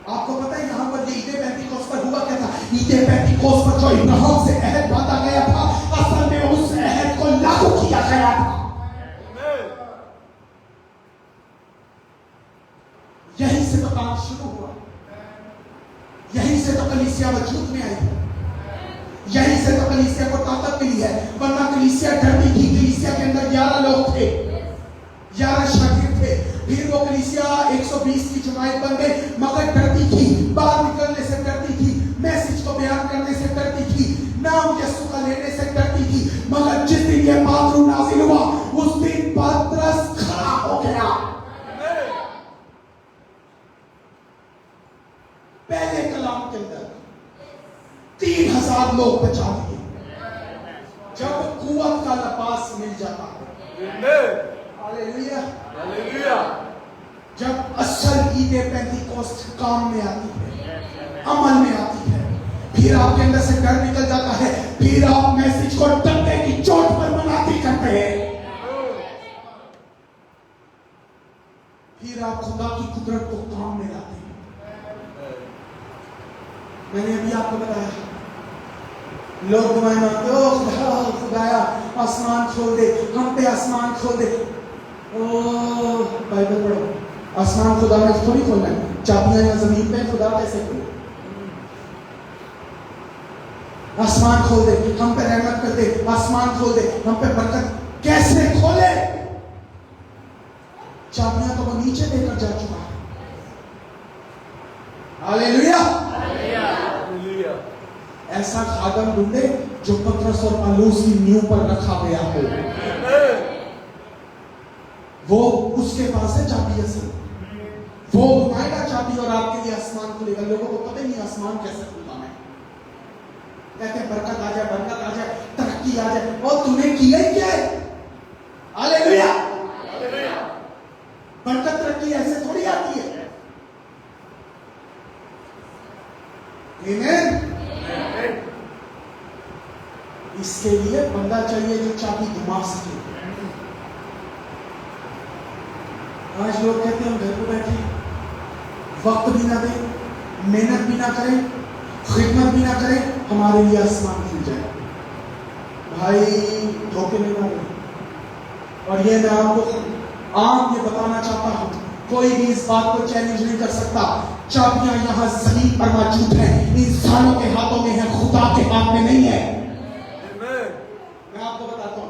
आपको पता है यहां पर ये ईदे पेंटिकोस पर हुआ क्या था? ईदे पेंटिकोस पर जो इब्राहिम से अहद बांधा गया था, असल में उस अहद को लागू किया गया था। यहीं से तो काम शुरू हुआ, यहीं से तो कलीसिया वजूद में आई, यहीं से तो कलीसिया को ताकत मिली है। वरना कलीसिया डरती थी। कलीसिया के अंदर 11 लोग थे, 11 शागिर्द थे। फिर वो कलीसिया 120 की जमात बन गई, मगर डरती थी, बाहर निकलने से डरती थी, मैसेज को बयान करने से डरती थी, नाम यीशु का लेने से डरती थी। मगर जिस दिन ये बादरू नाजिल हुआ, उस दिन पतरस खड़ा हो गया। पहले कलाम के अंदर 3000 लोग बचा लिए जब कुव्वत का लिबास मिल जाता। Hallelujah, hallelujah. जब असल ईदे पेंटिकोस्ट काम में आती है, अमल में आती है, फिर आपके अंदर से डर निकल जाता है, फिर आप मैसेज को डंडे की चोट पर मनाती करते हैं, फिर आप खुदा की कुदरत को काम में लाते हैं। मैंने अभी आपको बताया, लोग दुआएं मांगते, ओ खुदाया आसमान खोल दे, हम पे आसमान खोल दे। ओ बाइबल पढ़ो, आसमान खुदा ने थोड़ी खोलना है, चाबियां या जमीन पे, खुदा कैसे खोले? आसमान खोल दे, हम पे रहमत कर दे, आसमान खोल दे, हम पे बरकत, कैसे खोले? चाबियां तो वो नीचे देकर जा चुका है। Hallelujah, hallelujah. ऐसा खादम ढूंढे जो पतरस और पौलुस की नींव पर रखा गया हो, वो उसके पास है चाबी असल, वो घुमाएगा चाबी और आपके लिए आसमान खुलेगा। लोगों को पता ही नहीं आसमान कैसे खुलता है, कहते हैं बरकत आ जाए, बरकत आ जाए, तरक्की आ जाए, और तूने किया ही क्या है? Hallelujah, hallelujah. बरकत तरक्की ऐसे थोड़ी आती है। आमीन। इसके लिए बंदा चाहिए जो चाबी घुमा सके। आज लोग कहते हैं हम घर को बैठे, वक्त भी ना दें, मेहनत भी ना करें, खिदमत भी ना करें, हमारे लिए आसमान खुल जाए। भाई धोखे में ना हो। और ये मैं आपको आम ये बताना चाहता हूं, कोई भी इस बात को चैलेंज नहीं कर सकता। चाबियां यहां जमीन पर मौजूद हैं, इंसानों के हाथों में है, खुदा के हाथ में नहीं है। मैं आपको बताता हूं,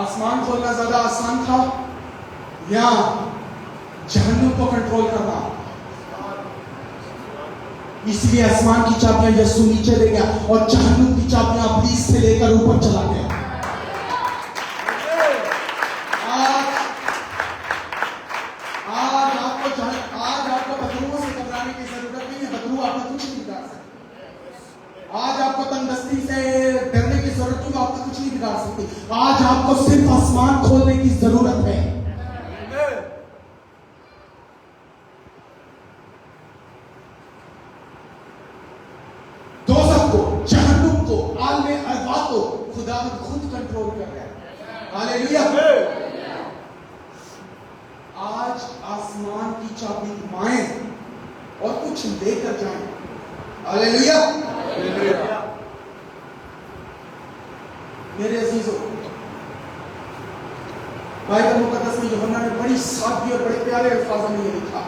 आसमान खोलना ज्यादा आसान था या जहन्नुम को कंट्रोल करना? इसलिए आसमान की चाबियां यीशु नीचे दे गया और जहन्नुम की चाबियां इब्लीस से लेकर ऊपर चला गया। आज आपको बदरुओं से घबराने की जरूरत नहीं है। बदरू आपका कुछ नहीं बिगाड़ सकते। आज आपको तंगदस्ती से डरने की जरूरत नहीं, आपका कुछ नहीं बिगाड़ सकती। आज आपको सिर्फ आसमान खोलने की जरूरत है। दोज़ख को, जहन्नुम को, आलमे अरवा को खुदा खुद कंट्रोल कर रहा है। हालेलुया। आज आसमान की चाबी घुमाएं और कुछ लेकर जाएं। हालेलुया। मेरे अजीजों, बाइबल मुकद्दस में यूहन्ना ने बड़ी सादगी और बड़े प्यारे अल्फाजों में ये लिखा,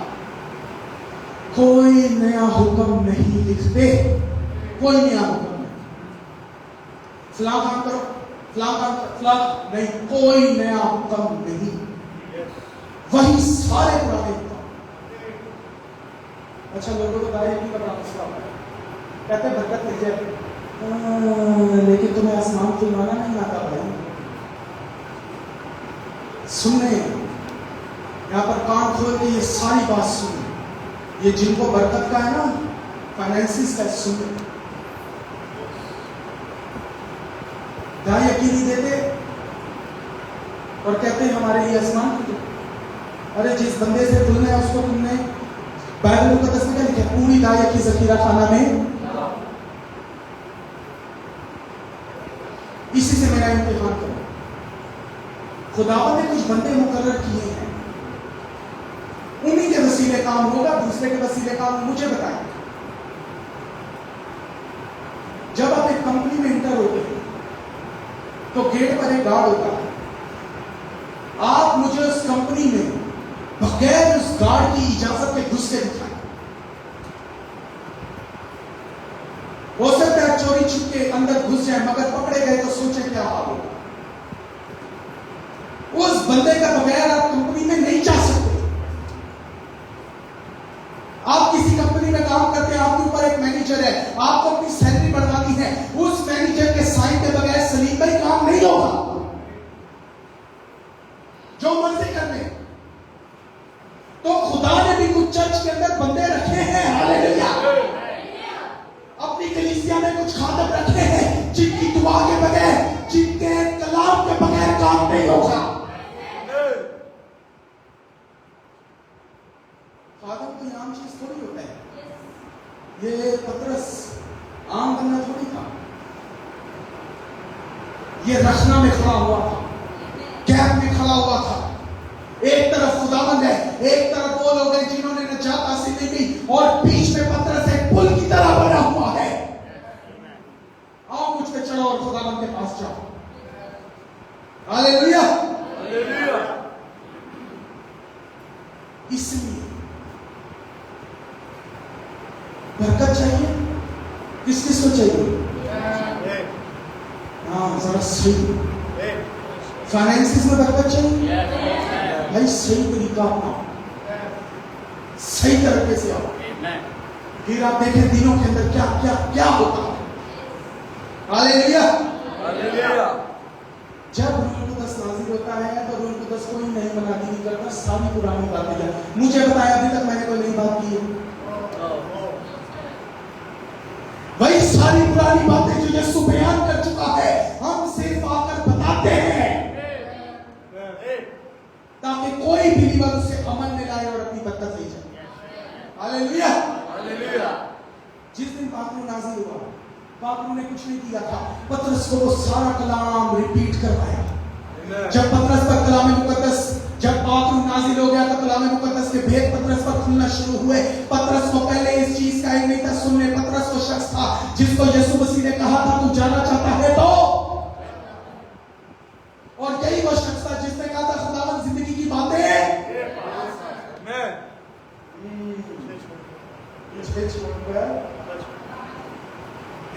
कोई नया हुक्म नहीं लिखते, कोई नया हुक्म नहीं, फलां काम करो, फलां काम करो, फलां नहीं, कोई नया हुक्म नहीं, वही सारे पुराने हुक्म। अच्छा, लोगों को दायरे की बता मसला कहते बरकत मिल जाए, लेकिन तुम्हें आसमान खुलवाना नहीं आता भाई। सुनने यहाँ पर कान खोल के ये सारी बात सुने, ये जिनको बरकत का है ना, फाइनेंसिस का, सुने। दाई यकीन नहीं देते और कहते हैं हमारे लिए आसमान खुल जाए। अरे जिस बंदे से खुलना है उसको तुमने बाइबल मुकद्दस में क्या लिखा है? पूरी दायत की जखीरा खाना में। इसी से मेरा इम्तिहान करो। खुदावंद ने कुछ बंदे मुकर्रर किए हैं, उन्हीं के वसीले काम होगा, दूसरे के वसीले काम मुझे बताएं। जब आप एक कंपनी में इंटर होते हैं तो गेट पर एक गार्ड होता है। आप मुझे उस कंपनी में बगैर उस गार्ड की इजाजत के घुस के दिखाएं। हो सकता है चोरी छुप के अंदर घुस जाए, मगर पकड़े गए तो सोचे क्या हाल होगा। उस बंदे का बगैर आप कंपनी में नहीं जा सकते। आप किसी कंपनी में काम करते हैं, आपके ऊपर एक मैनेजर है, आपको अपनी सैलरी बढ़वानी है, उस मैनेजर के साइन के बगैर सलीम भाई काम नहीं होगा। जो मर्जी कर ले। तो खुदा ने भी कुछ चर्च के अंदर बंदे रखे हैं, हालेलुया, अपनी कलीसिया में कुछ खादम रखे हैं जिनकी दुआ के बगैर, जिनके कलाम के बगैर काम नहीं होगा। खादम कोई आम चीज थोड़ी होता है। ये पतरस आम बंदा थोड़ी था। ये रखना में खड़ा हुआ था, कैंप में खड़ा हुआ था। एक तरफ खुदावंद है, एक तरफ वो लोग हैं जिन्होंने निजात हासिल नहीं की, और बीच में पतरस एक पुल की तरह बना हुआ है। आओ मुझ पे चढ़ो और खुदावंद के पास जाओ। Hallelujah, hallelujah. इसलिए बरकत चाहिए, किस किस को चाहिए? हाँ जरा सही फाइनेंसिस में बरकत चाहिए भाई, सही तरीका अपनाओ, सही तरीके से आओ। फिर आप देखें दिनों के अंदर क्या क्या क्या होता है। Hallelujah, hallelujah. जब रूह कुदस नाज़िल होता है तो रूह कुदस कोई नई बात नहीं करता, सारी पुरानी बातें हैं। मुझे बताया अभी तक मैंने कोई नई बात की है? वही सारी पुरानी बातें जो यीशु बयान कर चुका है, हम सिर्फ आकर बताते हैं ताकि कोई बिलीवर उसे अमल में लाए और अपनी बरकत ले जाए। Hallelujah, hallelujah. जिस दिन पाकरू नाज़िल हुआ, पाकरू ने कुछ नहीं किया था, पतरस को वो सारा कलाम रिपीट करवाया। जब पतरस पर कलाम मुकद्दस, जब पाकरू नाज़िल हो गया तो कलाम मुकद्दस के भेद पतरस पर खुलना शुरू हुए। पतरस को पहले इस चीज का नहीं था सुनने। पतरस वो शख्स था जिसको यीशु मसीह ने कहा था तू जाना चाहता है तो, और यही वो शख्स था जिसने कहा था खुदावंद जिंदगी की बातें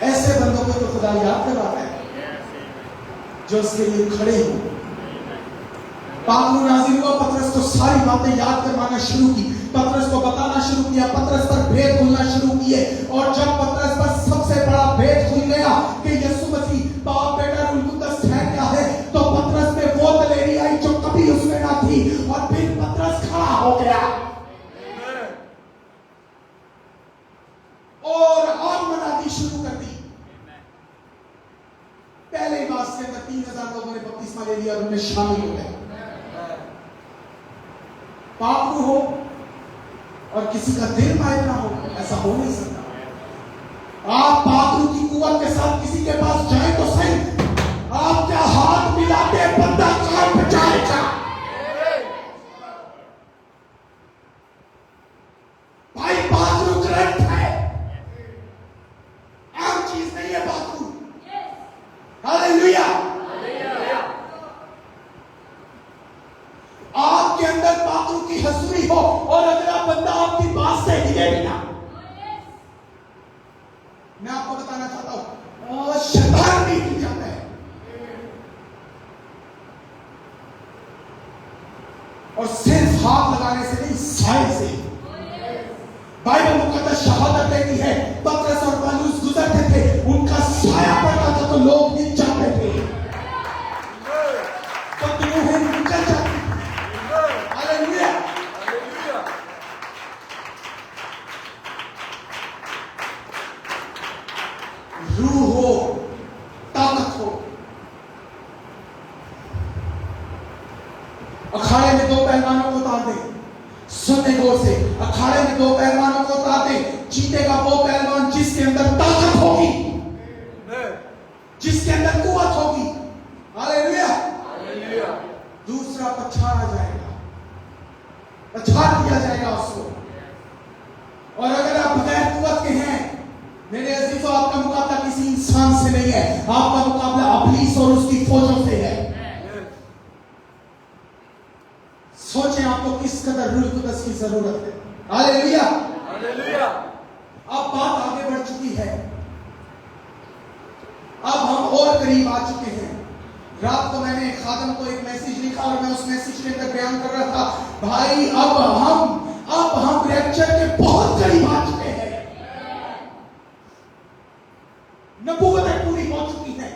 ऐसे बंदों को तो खुदा याद करवाता है जो उसके लिए खड़े हो। पाकरू नाज़िल हुआ, पतरस को सारी बातें याद करवाना शुरू की, पतरस को बताना शुरू किया, पतरस पर भेद खुलना शुरू किए। और जब पतरस पर सबसे बड़ा भेद खुल गया कि यीशु मसीह बाप बेटा रूह कुदस है क्या है, तो पतरस में वो दलेरी आई जो कभी उसमें ना थी, और फिर पतरस खड़ा हो गया और आग मनानी शुरू कर दी। पहले बात के अंदर 3000 लोगों ने बपतिस्मा ले लिया और उनमें शामिल हो गए। पाकरू हो और किसी का दिल मायना हो, ऐसा हो नहीं सकता। आप पाकरू की कुव्वत के साथ किसी के पास जाए तो सही, आप क्या हाथ मिलाते बंदा काम पे जाएगा। भाई पाकरू ग्रंथ है, आम चीज नहीं है पाकरू। हालेलुया। आपके अंदर पाकरू की हजूरी हो और अगला बंदा आपकी बात से हिले बिना। मैं आपको बताना चाहता हूं शैतान भी हिल जाता है, और सिर्फ हाथ लगाने से नहीं, साय से। बाइबल मुकद्दस शहादत देती है पतरस और पौलुस गुजरते थे, उनका साया पड़ता था तो लोग नीचे जाते थे, तो तुम्हें निकल जाती। Hallelujah, hallelujah. रूह हो, ताकत हो, अखाड़े में दो पहलवानों को उतार दे, सुनने गौर से, अखाड़े में दो पहलवानों को उतार दे, जीतेगा वो पहलवान जिसके अंदर ताकत होगी, जिसके अंदर कुव्वत होगी। हालेलुया। दूसरा पछाड़ा जाएगा, पछाड़ दिया जाएगा उसको। और अगर आप बगैर कुव्वत के हैं मेरे अजीजों, आपका मुकाबला किसी इंसान से नहीं है, आपका मुकाबला इब्लीस और उसकी फौजों से है। सोचें आपको किस कदर रूह कुदस की जरूरत है। Hallelujah, hallelujah. अब बात आगे बढ़ चुकी है, अब हम और करीब आ चुके हैं। रात को मैंने खादम को एक मैसेज लिखा और मैं उस मैसेज के अंदर बयान कर रहा था, भाई अब हम रैप्चर के बहुत करीब आ चुके हैं। नबूवतें पूरी हो चुकी हैं।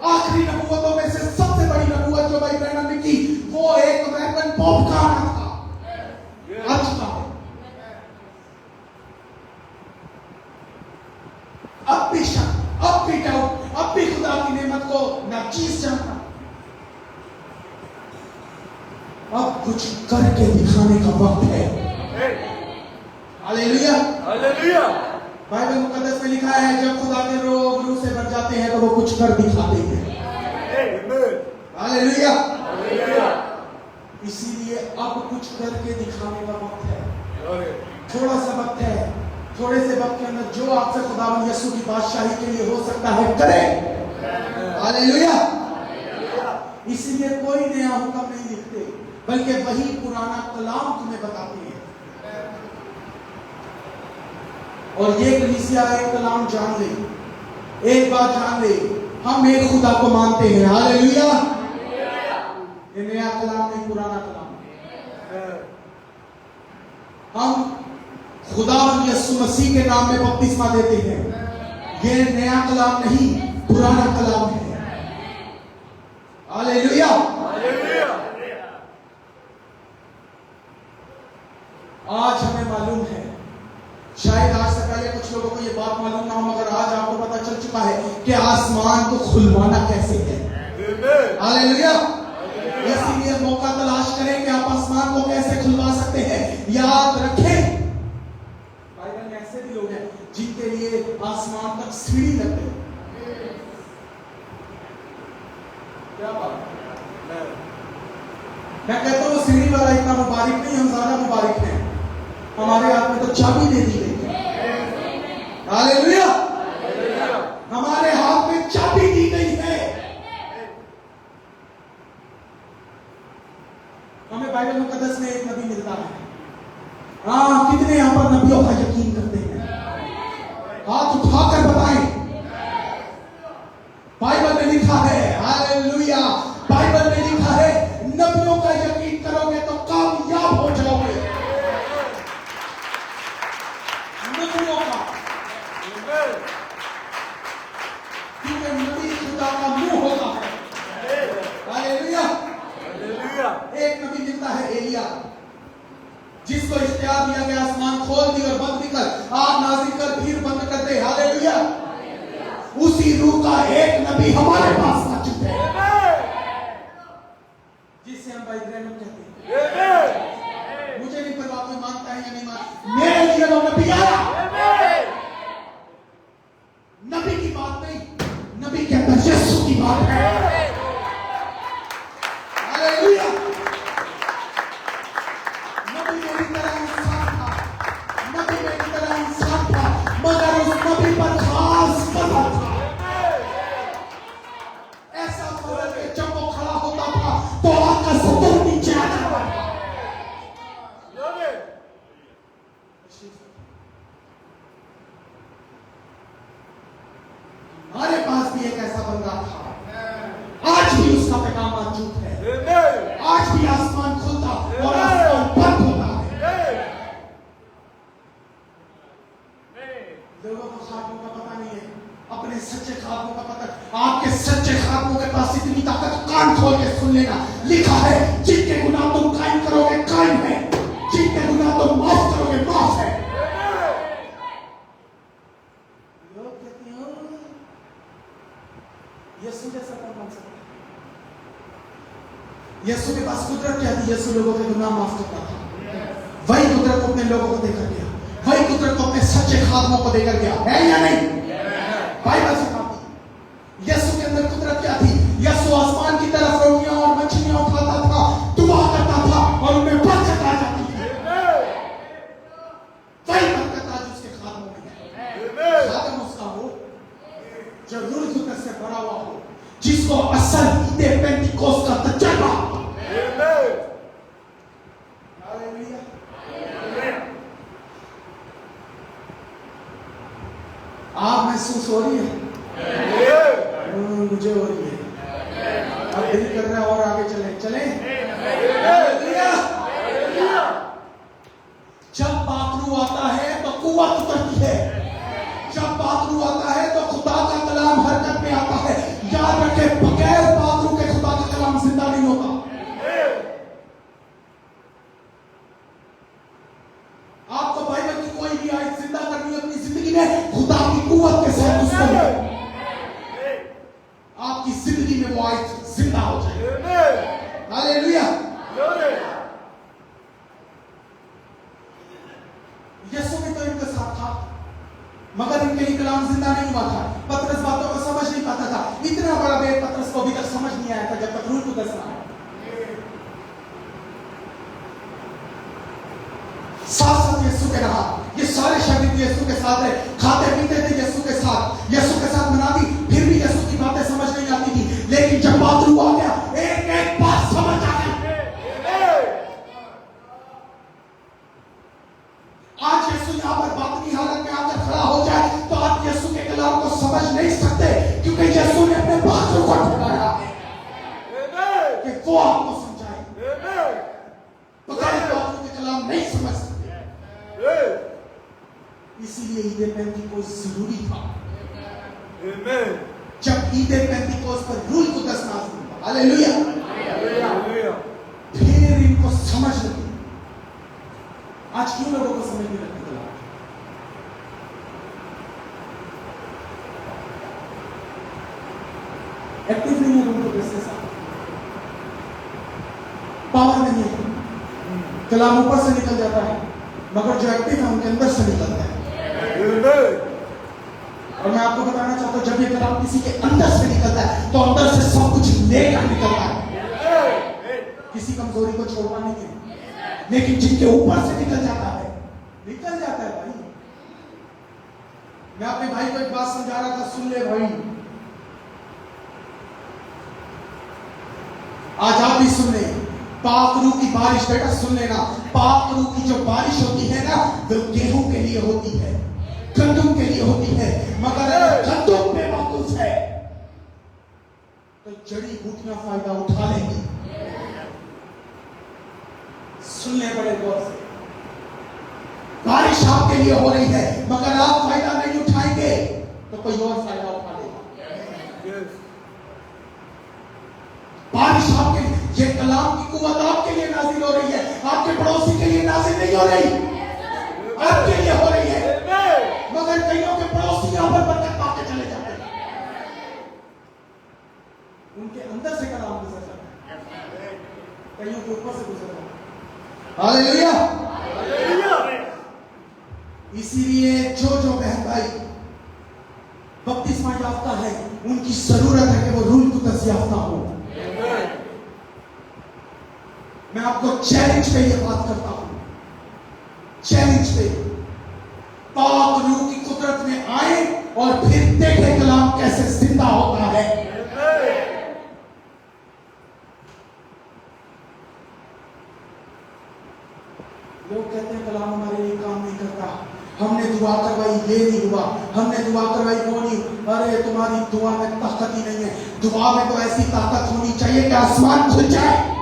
आखिरी नबूवतों में से सबसे बड़ी नबूवत जो भाई ब्रैनम ने की, वो एक वैगन पॉप का आना था, आ चुका है। अब भी शक, अब भी डाउट, अब भी खुदा की नेमत को नाचीज जानना, अब कुछ करके दिखाने का वक्त है। Hallelujah, hallelujah. बाइबल मुकद्दस में लिखा है, जब खुदा के रोग रूह से भर जाते हैं तो वो कुछ कर दिखाते हैं। Hallelujah, hallelujah. इसीलिए अब कुछ करके दिखाने का वक्त है। थोड़ा सा वक्त है, थोड़े से वक्त के अंदर जो आपसे खुदावंद यीशु की बादशाही के लिए हो सकता है करें। हालेलुया। इसीलिए कोई नया हुक्म नहीं लिखते, बल्कि वही पुराना कलाम तुम्हें बताते हैं। और ये कलीसिया एक कलाम जान ले, एक बात जान ले, हम एक खुदा को मानते हैं। हालेलुया। ये नया कलाम नहीं, पुराना कलाम। हम खुदावंद यीशु मसीह के नाम में बपतिस्मा देते हैं। ये नया कलाम नहीं, पुराना कलाम है। Hallelujah, hallelujah. आज हमें मालूम है, शायद आज से पहले कुछ लोगों को ये बात मालूम ना हो, मगर आज आपको पता चल चुका है कि आसमान को खुलवाना कैसे है। हालेलुया। इसीलिए मौका तलाश करें कि आप आसमान को कैसे खुलवा सकते हैं। याद रखें, बाइबल में ऐसे भी लोग हैं जिनके लिए आसमान तक सीढ़ी लग गई। क्या बात, मैं कहता हूँ सीढ़ी वाला इतना मुबारक नहीं, हम ज्यादा मुबारक हैं। हमारे हाथ में तो चाबी दे दी गई है। हालेलुया, हमारे हाथ में चाबी दी गई है। हमें बाइबल मुकद्दस में एक नबी मिलता है। हाँ, कितने यहां पर नबियों का यकीन करते हैं? हाथ उठाकर बताएं। बाइबल में लिखा है, हालेलुया, बाइबल में लिखा है, नबियों का यकीन करोगे तो कामयाब हो जाओगे। नबियों का, क्योंकि नबी खुदा का मुंह होता है। Hallelujah, hallelujah. एक नबी मिलता है एलिया, जिसको इख्तियार दिया गया आसमान खोल दी और बंद भी कर, आग नाज़िल कर, फिर बंद कर दे। हालेलुया। उसी रूह का एक नबी हमारे पास आ चुके हैं, जिसे हम भाई ब्रैनम कहते हैं। मुझे नहीं परवाह कोई मानता है या नहीं मानता, मेरे लिए वो नबी आया। नबी की बात नहीं, नबी के अंदर यीशु की बात है। हालेलुया। नबी मेरी तरह इंसान था, नबी मेरी तरह इंसान था, मगर उस नबी पर खास कदर था। ऐसा कदर कि जब वो खड़ा होता था तो आग का सतह नीचे आ जाता था। हमारे पास भी एक ऐसा बंदा था, आज भी उसका पैगाम मौजूद है। आज भी आसमान खुलता और आसमान बंद होता है। लोगों को खाबों का पता नहीं है, अपने सच्चे खाबों का पता। आपके सच्चे खाबों के पास इतनी ताकत, कान खोल के सुन लेना। लिखा है, जिनके गुनाह तुम कायम करोगे कायम है, जिनके गुनाह तुम माफ करोगे माफ है। लोग कहते हैं यीशु जैसा कौन बन सकता है? यीशु के पास कुदरत क्या थी? यीशु लोगों के गुनाह माफ करता था। वही कुदरत को अपने लोगों को देकर गया, वही कुदरत को अपने सच्चे खादमों को देकर गया, है या नहीं? बाइबल सिखाती यीशु के अंदर कुदरत क्या थी? यीशु आसमान की तरफ रोटियां और मछलियां उठाता था, दुआ करता था और उनमें बरकत आ जाती थी। वही बरकत आज उसके खादमों में है। खादम उसका हो जो रूह कुदरत से भरा हुआ हो, जिसको असल ईदे पेंटिकोस्त का तजर्बा। आप महसूस हो रही है? मुझे हो रही है। अब दिल कर रहा है और आगे चले। जब पाखरू आता है तो कुव्वत उतरती है, जब पाखरू आता है तो खुदा का कलाम हरकत में आता है। याद रखे, बगैर पाखरू के खुदा का कलाम जिंदा नहीं होता। आपको बाइबल की कोई भी आयत जिंदा करनी है अपनी जिंदगी में, खुदा की कुव्वत के साथ उसको आपकी जिंदगी में वो आयत जिंदा हो जाए। हालेलुया। यीशु भी तो इनके साथ था, मगर इनके लिए कलाम जिंदा नहीं हुआ था। पतरस बातों को समझ नहीं पाता था। इतना बड़ा वेद पतरस को अभी तक समझ नहीं आया था जब तक रूह कुदस ना आया। साथ साथ यीशु के रहा, ये सारे शरीर यीशु के साथ है, खाते पीते थे यीशु के साथ, यीशु के साथ मनाती, फिर भी यीशु की बातें समझ नहीं आती थी। लेकिन जब पाखरू आ गया, एक एक बात समझ आ गई। आज यीशु यहाँ पर बातनी हालत में आकर खड़ा हो जाए तो आप यीशु के कलाम को समझ नहीं सकते, क्योंकि यीशु ने अपने पाखरू को ठहराया कि वो आपको समझाए। बगैर पाखरू के कलाम नहीं समझ सकते। इसीलिए ईदे पेंतीकोस्त जरूरी था। जब ईदे पेंतीकोस्त पर रूह कुदस नाज़िल हुआ, हालेलुया, फिर इनको समझ लगी। आज क्यों लोगों को समझ नहीं लगती कलाम? एक्टिव नहीं है उनको कैसे साथ, पावर नहीं है, कलाम ऊपर से निकल जाता है, मगर जो एक्टिव है उनके अंदर से निकलता है। और मैं आपको बताना चाहता हूं, जब ये कलाम किसी के अंदर से निकलता है तो अंदर से सब कुछ लेकर निकलता है। किसी कमजोरी को छोड़ना नहीं है, लेकिन जिनके ऊपर से निकल जाता है भाई। मैं अपने भाई को एक बात समझा रहा था, सुन ले भाई, आज आप भी सुन ले। पाखरू की बारिश, बेटा सुन लेना, पाखरू की जो बारिश होती है ना, वो गेहूं के लिए होती है, गंदुम के लिए होती है, मगर अगर गंदुम पे महसूस है तो जड़ी बूटियां फायदा उठा लेंगी। सुन ले बड़े गौर से, बारिश आपके लिए हो रही है, मगर आप फायदा नहीं उठाएंगे तो कोई और फायदा उठा लेगा। बारिश आपके लिए, ये कलाम की कुव्वत आपके लिए नाजिल हो रही है, आपके पड़ोसी के लिए नाजिल नहीं हो रही, आपके लिए हो रही है। मगर कईयों के पड़ोसी यहां पर बरकत पाके चले जाते हैं, उनके अंदर से कलाम गुजर जाता है, कईयों के ऊपर से गुजर जाता है। हालेलुया। इसीलिए जो बहन भाई बपतिस्मा याफ्ता है, उनकी जरूरत है कि वो रूह कुदस याफ्ता हो। मैं आपको चैलेंज पे ये बात करता हूं, चैलेंज पे, पाक रूह की कुदरत में आए और फिर देखे कलाम कैसे जिंदा होता है। लोग कहते हैं कलाम हमारे लिए काम नहीं करता, हमने दुआ करवाई ये नहीं हुआ, हमने दुआ करवाई वो नहीं। अरे तुम्हारी दुआ में ताकत ही नहीं है, दुआ में तो ऐसी ताकत होनी चाहिए कि आसमान खुल जाए।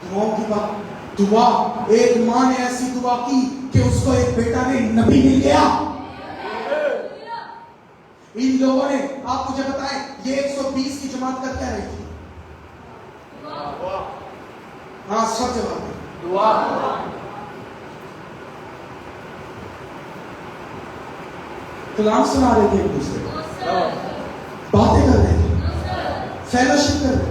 दुआओं की बात, दुआ, एक मां ने ऐसी दुआ की कि उसको एक बेटा ने नबी मिल गया। इन लोगों ने, आप मुझे बताएं, ये 120 की जमात कर क्या रही थी? हाँ, सब जवाब दुआ। कलाम सुना रहे थे एक दूसरे को, बातें कर रहे थे, फेलोशिप कर रहे थे।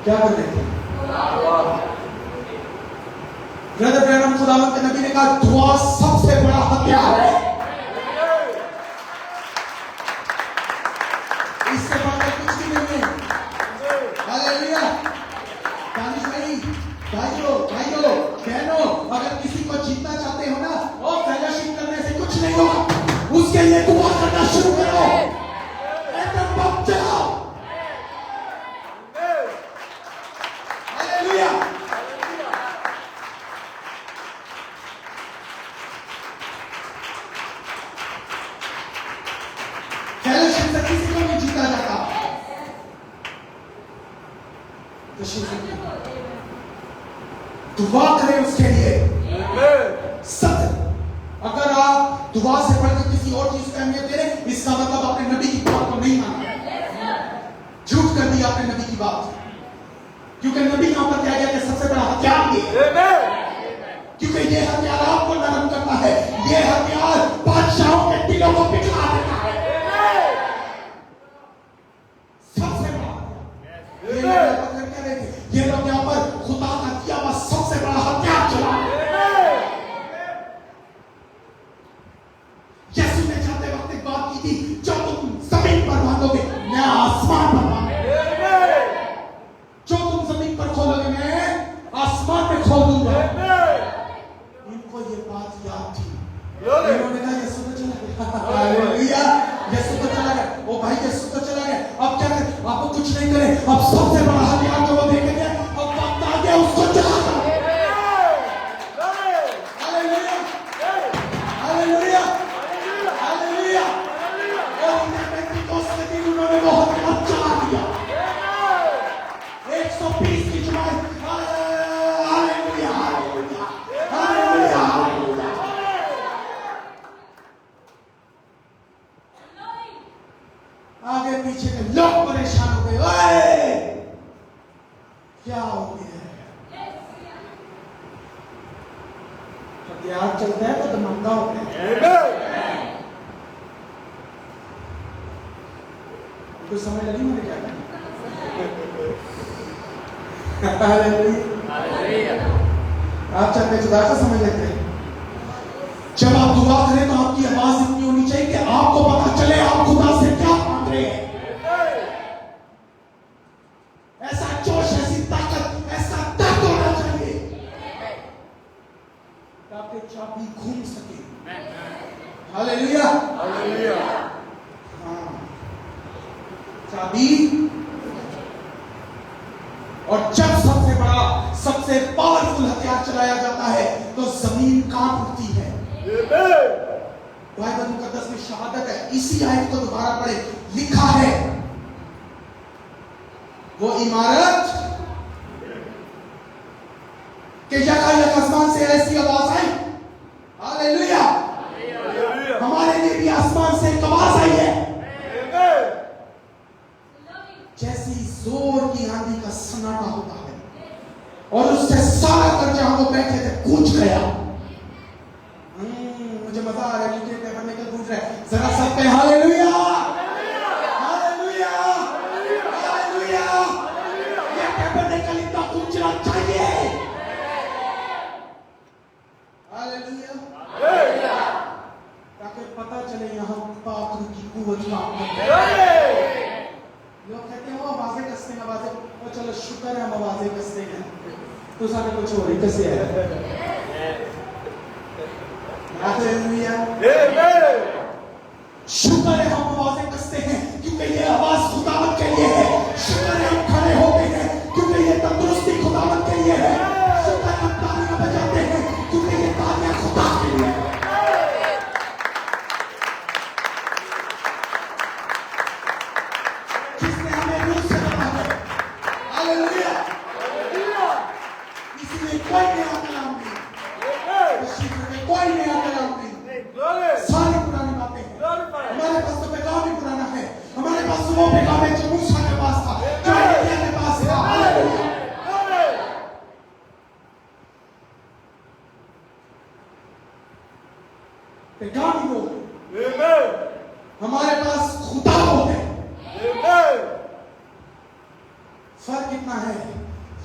क्या कर रहे थे? ब्रदर ब्रैनम खुदावंद के नबी ने कहा दुआ सबसे बड़ा हथियार है। इससे बड़ा कुछ भी नहीं है। हालेलुया। दानिश भाई, भाइयों भाइयों बहनों, अगर किसी को जीतना चाहते हो ना, और फेलोशिप करने से कुछ नहीं होगा, उसके लिए दुआ करना शुरू करो, एकदम बम चलाओ। हालेलुया। फेलोशिप से किसी को नहीं जीता जाता। दुआ करें उसके लिए। सत्य, अगर आप दुआ से बढ़कर किसी और चीज को अहमियत दे रहे, इसका मतलब आपने नबी की बात को नहीं माना, झूठ कर दी आपने नबी की बात। क्योंकि नबी यहां पर कह गया कि सबसे बड़ा हथियार ये, क्योंकि ये हथियार आपको नरम करता है, ये हथियार बादशाहों के दिलों को पिघला देता है। सबसे बड़ा ये लोग यहाँ पर खुदा का दिया हुआ सबसे बड़ा हथियार चला। यीशु ने जाते वक्त एक बात की थी, जो तुम जमीन पर बांधोगे मैं आसमान पर बांधूंगा, जो तुम जमीन पर खोलोगे मैं आसमान में खोल दूंगा। इनको ये बात याद थी, इन्होंने कहा यीशु तो चला गया। हालेलुया, यीशु तो चला गया। ओ भाई यीशु तो चला गया, अब क्या करें? आपको कुछ नहीं करें, अब सबसे बड़ा हथियार जो वो देखेंगे, अब वक्त आ गया उसको चला दो। Hallelujah, hallelujah, hallelujah. और उन्होंने वो हथियार चला दिया। 120 की जुबान। Hallelujah, hallelujah, hallelujah, hallelujah. आगे पीछे के लोग परेशान हो गए, ओए क्या हो गया है? हथियार चलता है तो मंगा हो गया। कुछ समझ लगी मैंने क्या कहा? आप चाहते खुदा को समझ लेते हैं। जब आप दुआ करें तो आपकी आवाज इतनी होनी चाहिए कि आपको पता चले आप खुदा से क्या मांग रहे हैं। ऐसा जोश, ऐसी ताकत, ऐसा दर्द होना चाहिए ताकि चाबी घूम सके। Hallelujah, hallelujah. हाँ, चाबी। और जब सबसे बड़ा सबसे पावरफुल हथियार चलाया जाता है तो जमीन कांप उठती है। बाइबल मुकद्दस में शहादत है, इसी आयत को दोबारा पढ़े, लिखा है वो इमारत के यकायक आसमान से ऐसी आवाज आई। हालेलुया, हमारे लिए भी आसमान से एक आवाज आई है, जैसी जोर की आंधी का सन्नाटा होता है, और उससे सारा कर जहां वो बैठे थे गूंज गया। मुझे मजा आ रहा है क्योंकि पेपर निकल गूंज रहा है। जरा सब पे हालेलुया, हालेलुया, हालेलुया। ये पेपर निकल इतना गूंजना चाहिए। हालेलुया, ताकि पता चले यहाँ पाक की कुव्वत काम करती है। लोग कहते हैं वो आवाजें कसते हैं, आवाजें, और चलो शुक्र है हम आवाजें कसते हैं, तो सारे कुछ हो रही कैसे है। हालेलुया, शुक्र है हम आवाजें कसते हैं क्योंकि ये आवाज खुदावंद के लिए है। शुक्र है हम खड़े होते हैं क्योंकि ये तंदुरुस्ती खुदावंद के लिए है। शुक्र है हम तालियां बजाते हैं क्योंकि ये तालियां खुदा के लिए है। जिसने हमें रूह से बना है। हालेलुया, इसलिए कोई नया कलाम नहीं, कोई नया कलाम नहीं, सारी पुरानी बातें हैं। हमारे पास तो पैगाम ही पुराना है, हमारे पास वो पैगाम है जो मूसा के पास था, जो एलिय्याह के पास था। बेगानी लोग, हमारे पास खुदा लोग हैं। फर्क इतना है,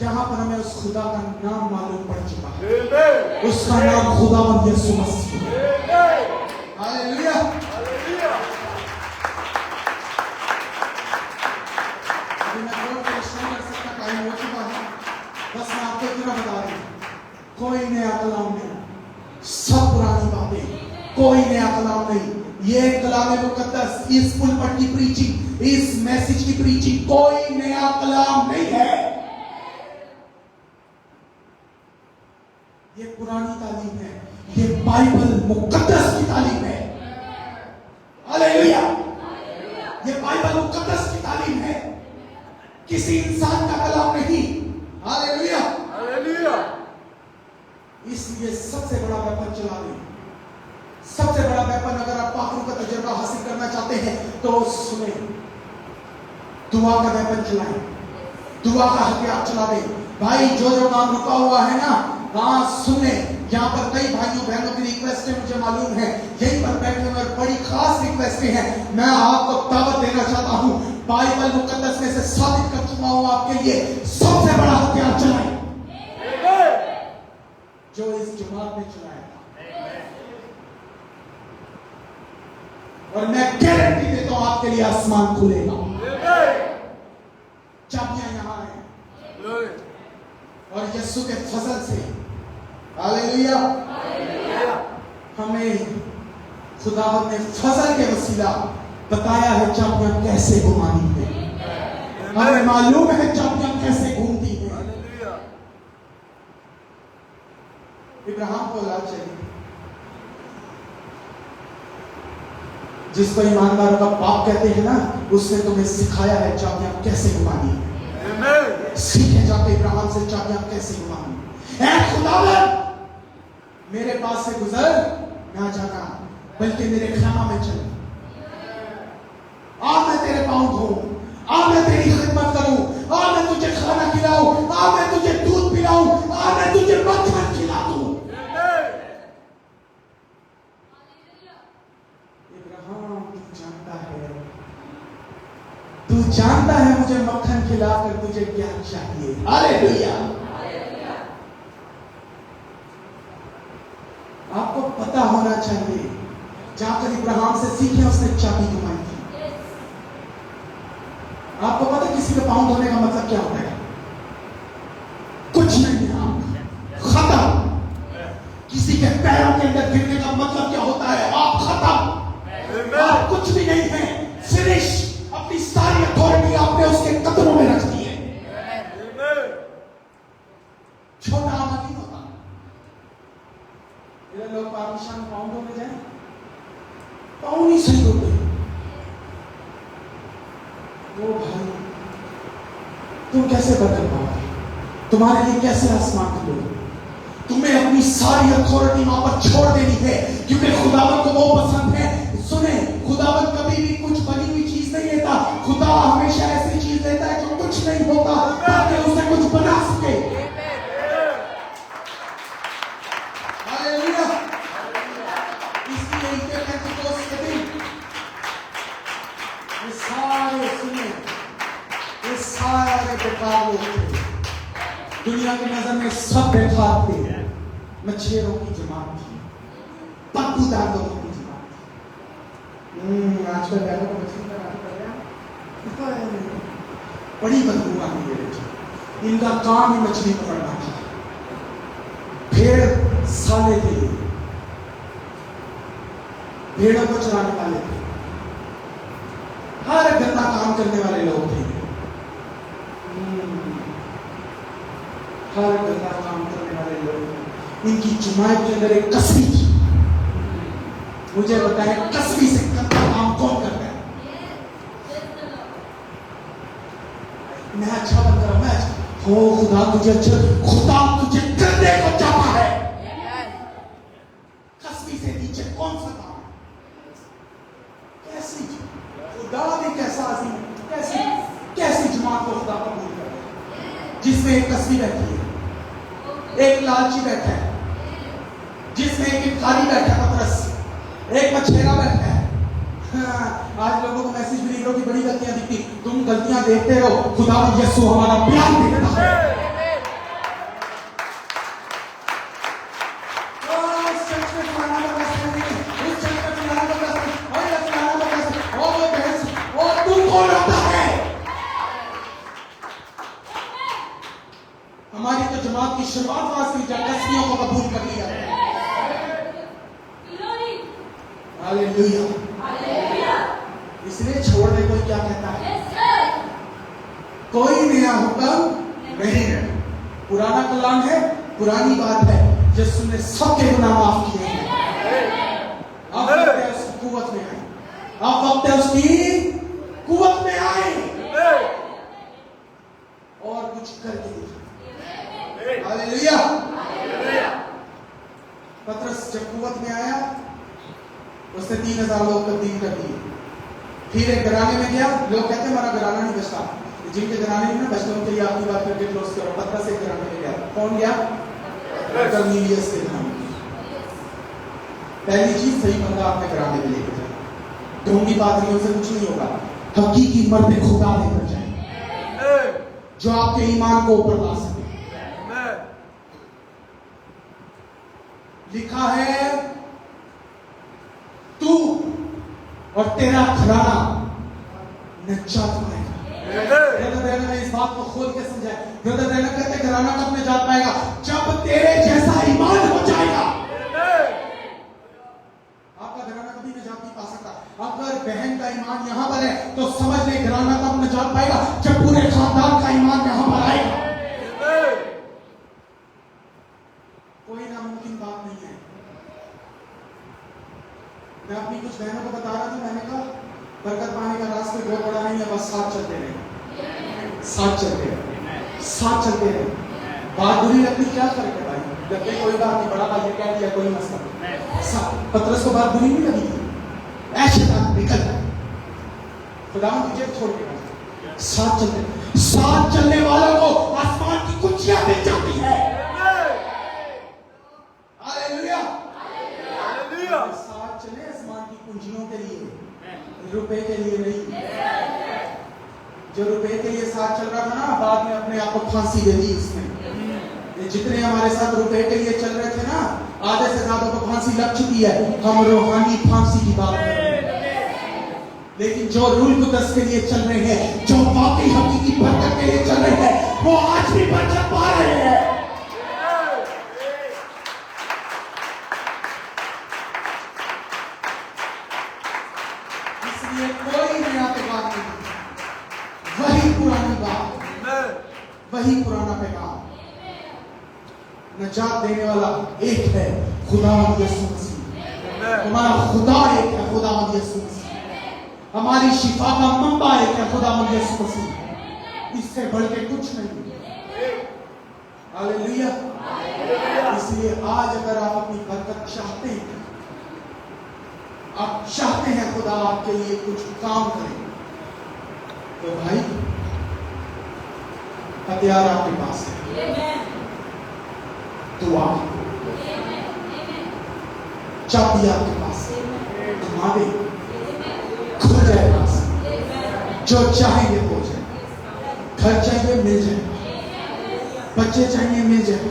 यहां पर हमें उस खुदा का नाम मालूम पड़ चुका है, उसका नाम खुदावंद यीशु मसीह है। हालेलुया। अभी मैं थोड़ा प्रश्न कर सकता, टाइम हो चुका है, बस मैं आपको इतना बता दूं, कोई नया कलाम नहीं, सब पुरानी बातें, कोई नया कलाम नहीं। ये कलाम मुकद्दस, इस पुलपट की प्रीचिंग, इस मैसेज की प्रीचिंग कोई नया कलाम नहीं है। ये पुरानी तालीम है, ये बाइबल मुकद्दस की तालीम है। हालेलुया। ये बाइबल मुकद्दस की तालीम है, किसी इंसान का कलाम नहीं। हालेलुया। इसलिए सबसे बड़ा वेपन चला दें, सबसे बड़ा वेपन, अगर आप पाखरू का तजुर्बा हासिल करना चाहते हैं तो सुने, दुआ का वेपन चलाएं, दुआ का हथियार चला दें। भाई जो जो काम रुका हुआ है ना, हाँ सुने, यहाँ पर कई भाइयों बहनों की रिक्वेस्ट है, मुझे मालूम है, यहीं पर बैठे हुए बड़ी खास रिक्वेस्ट है। मैं आपको दावत देना चाहता हूँ, बाइबल मुकद्दस में से साबित कर चुका हूँ आपके लिए, सबसे बड़ा हथियार चलाएं जो इस जमात ने चलाया था। और मैं गारंटी देता हूं आपके लिए आसमान खुलेगा। चाबियां यहां हैं और यीशु के फजल से, हालेलुया, हमें खुदावंद ने फजल के वसीला बताया है चाबियां कैसे घुमानी है। हमें मालूम है चाबियां कैसे घूमती हैं। इब्राहिम को औलाद चाहिए, जिसको ईमानदारों का बाप कहते हैं ना, उसने तुम्हें सिखाया है चाबियां कैसे घुमानी है। सीखे जाके इब्राहिम से चाबियां कैसे घुमानी। ऐ खुदावंद, मेरे पास से गुजर ना जाना, बल्कि मेरे ख़ैमा में चल। आ मैं तेरे पांव धोऊं, आ मैं तेरी खिदमत करूं, आ मैं तुझे खाना खिलाऊं, आ मैं तुझे दूध पिलाऊं, आ मैं तुझे मक्खन खिला दूं। तू जानता है मुझे मक्खन खिलाकर तुझे क्या चाहिए। हालेलुया। आपको पता होना चाहिए, जाकर इब्राहिम से सीखे, उसने चाबी घुमाई थी। आपको पता किसी के पांव धोने का मतलब क्या होता है? कुछ नहीं, आप खत्म। किसी के पैरों के अंदर गिरने का मतलब क्या होता है? आप खत्म, आप कुछ भी नहीं है, फिनिश। अपनी सारी अथॉरिटी आपने उसके कदमों में रख दी है। छोटा आना नहीं होता। ये लोग पाकिस्तान पाउंड में जाए, पाउंड नहीं सही होते। वो भाई, तुम कैसे बदल पाओगे? तुम्हारे लिए कैसे आसमान खुलेगा? तुम्हें अपनी सारी अथॉरिटी वहां पर छोड़ देनी है, क्योंकि खुदावंद को वो पसंद है। सुने, खुदावंद कभी भी कुछ बनी हुई चीज नहीं लेता। खुदा हमेशा ऐसी चीज लेता है जो कुछ नहीं होता, ताकि उसे कुछ बना सके। हालेलुया। इसलिए इनके पेंटिकोस्ट के दिन ये सारे, सुने, ये सारे बेकार लोग थे। दुनिया की नजर में सब बेकार थे। मच्छरों की जमात थी, बदबूदार लोगों की जमात थी। आजकल बैलों को मछली बड़ी बदबू आती है। इनका काम ही मछली पकड़ना था। भेड़ साले थे, भेड़ों को चराने वाले थे, हर गंदा काम करने वाले लोग थे। हर गंदा काम करने वाले लोग। इनकी जुमायत के अंदर एक कसबी थी। मुझे बताएं, कसबी से गंदा काम कौन करता है? मैं अच्छा बन रहा हूं, मैं हो खुदा तुझे अच्छा, खुदा तुझे करने को चाहता है। कसबी से नीचे कौन सा काम? कैसी खुदा भी कैसा अजीम, कैसी कैसी जुमात को खुदा कबूल कर, जिसमें एक कसबी बैठी है, एक लालची बैठा है, जिसमें एक इनकारी बैठा है, पतरस, एक मछेरा बैठा है। हाँ, आज लोगों को मैसेज भी लिखो कि बड़ी गलतियां दिखती, तुम गलतियां देखते रहो, खुदा यीशु हमारा प्यार देखता है। हमारी तो जमात की शुरुआत वहां से जब तस्वीरों को कबूल कर लिया। हालेलुया। इसलिए छोड़ने कोई क्या कहता है? कोई नया हुक्म नहीं है, पुराना कलाम है, पुरानी बात है। यीशु ने सबके गुनाह माफ किए हैं। अब वक्त है उसकी कुव्वत में आए, अब वक्त है उसकी कुव्वत में आए और कुछ करके दिखाए। हालेलुया। पतरस जब कुव्वत में आया, उसने 3000 लोग तब्दील कर दिए। फिर एक घराने में गया, लोग कहते हैं हमारा घराना नहीं बचता, जिनके घराने में बचने उनके लिए आपकी बात करके क्लोज करो। पतरस एक घराने में गया, कौन गया? कर्नेलियस के घराने में। पहली चीज, सही बंदा आपने घराने में लेकर जाए। ढोंगी पादरियों से कुछ नहीं होगा, हकीकी मर्द खुदा लेकर जाए जो आपके ईमान को ऊपर ला सके। लिखा है तू और तेरा घराना निजात पाएगा। ब्रदर ब्रैनम ने इस बात को खोल के समझाया। ब्रदर ब्रैनम कहते घराना कब निजात पाएगा? जब तेरे जैसा ईमान हो जाएगा। आपका घराना कभी निजात नहीं पा सकता। अगर बहन का ईमान यहां पर है तो समझ ले घराना कब निजात पाएगा? जब पूरे खानदान का ईमान यहां पर आएगा। कोई नामुमकिन बात नहीं है। मैं अपनी कुछ बहनों को बता रहा था, मैंने कहा बरकत पाने का रास्ता बहुत बड़ा नहीं है, बस साथ चलते रहे, साथ चलते रहे, साथ चलते रहे। बात बुरी लगती क्या फर्क है भाई? जब भी कोई बात नहीं, बड़ा भाई कह दिया कोई मसला। पतरस को बात बुरी नहीं लगी थी, ऐसे बात निकल खुदा तुझे छोड़ के साथ चलते। साथ चलने वालों को आसमान की कुंजियां मिल जाती है। हालेलुया। साथ चले आसमान की कुंजियों के लिए, रुपए के लिए नहीं। जो रुपए के लिए साथ चल रहा था ना, बाद में अपने आप को फांसी दे दी उसने। जितने हमारे साथ रुपए के लिए चल रहे थे ना, आधे से ज्यादा को फांसी लग चुकी है। हम रूहानी फांसी की बात कर रहे हैं। लेकिन जो रूल कुदस के लिए चल रहे हैं, जो वाकई हकीकी बरकत के लिए चल रहे हैं, वो आज भी बरकत पा रहे हैं। इसलिए कोई नया पैगाम नहीं, वही पुरानी बात, वही पुराना पैगाम। नजात देने वाला एक है, खुदावंद यीशु मसीह। हमारा खुदा एक है, खुदावंद यीशु मसीह। हमारी शिफा का मंबा एक है, खुदावंद यीशु मसीह। इससे बढ़ के कुछ नहीं। हालेलुया। इसलिए आज अगर आप अपनी बरकत चाहते हैं, आप चाहते हैं खुदा आपके लिए कुछ काम करे, तो भाई हथियार आपके पास है। दुआ, चाबी आपके पास है, घुमा दे, खुल जाए पास। जो चाहेंगे हो जाए। घर चाहिए मिल जाए, बच्चे चाहिए मिल जाए,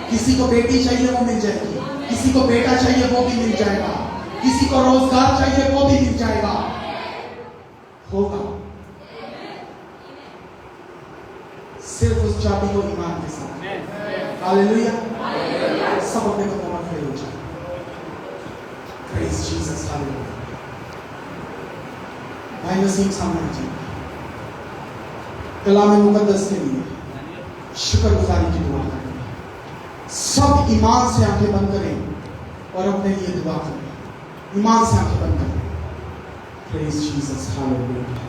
किसी को बेटी चाहिए वो मिल जाएगी, किसी को बेटा चाहिए वो भी मिल जाएगा, किसी को रोजगार चाहिए वो भी मिल जाएगा। होगा सिर्फ उस चाबी को ईमान के साथ। हालेलुया। सब अपने कदमों पर खड़े हो जाए। Praise Jesus. हालेलुया। भाई नसीम सामने जी, कलाम मुकद्दस के लिए शुक्रगुजारी की दुआ करें। सब ईमान से आंखें बंद करें और अपने लिए दुआ करें। ईमान से आंखें बंद करें। Praise Jesus. हालेलुया।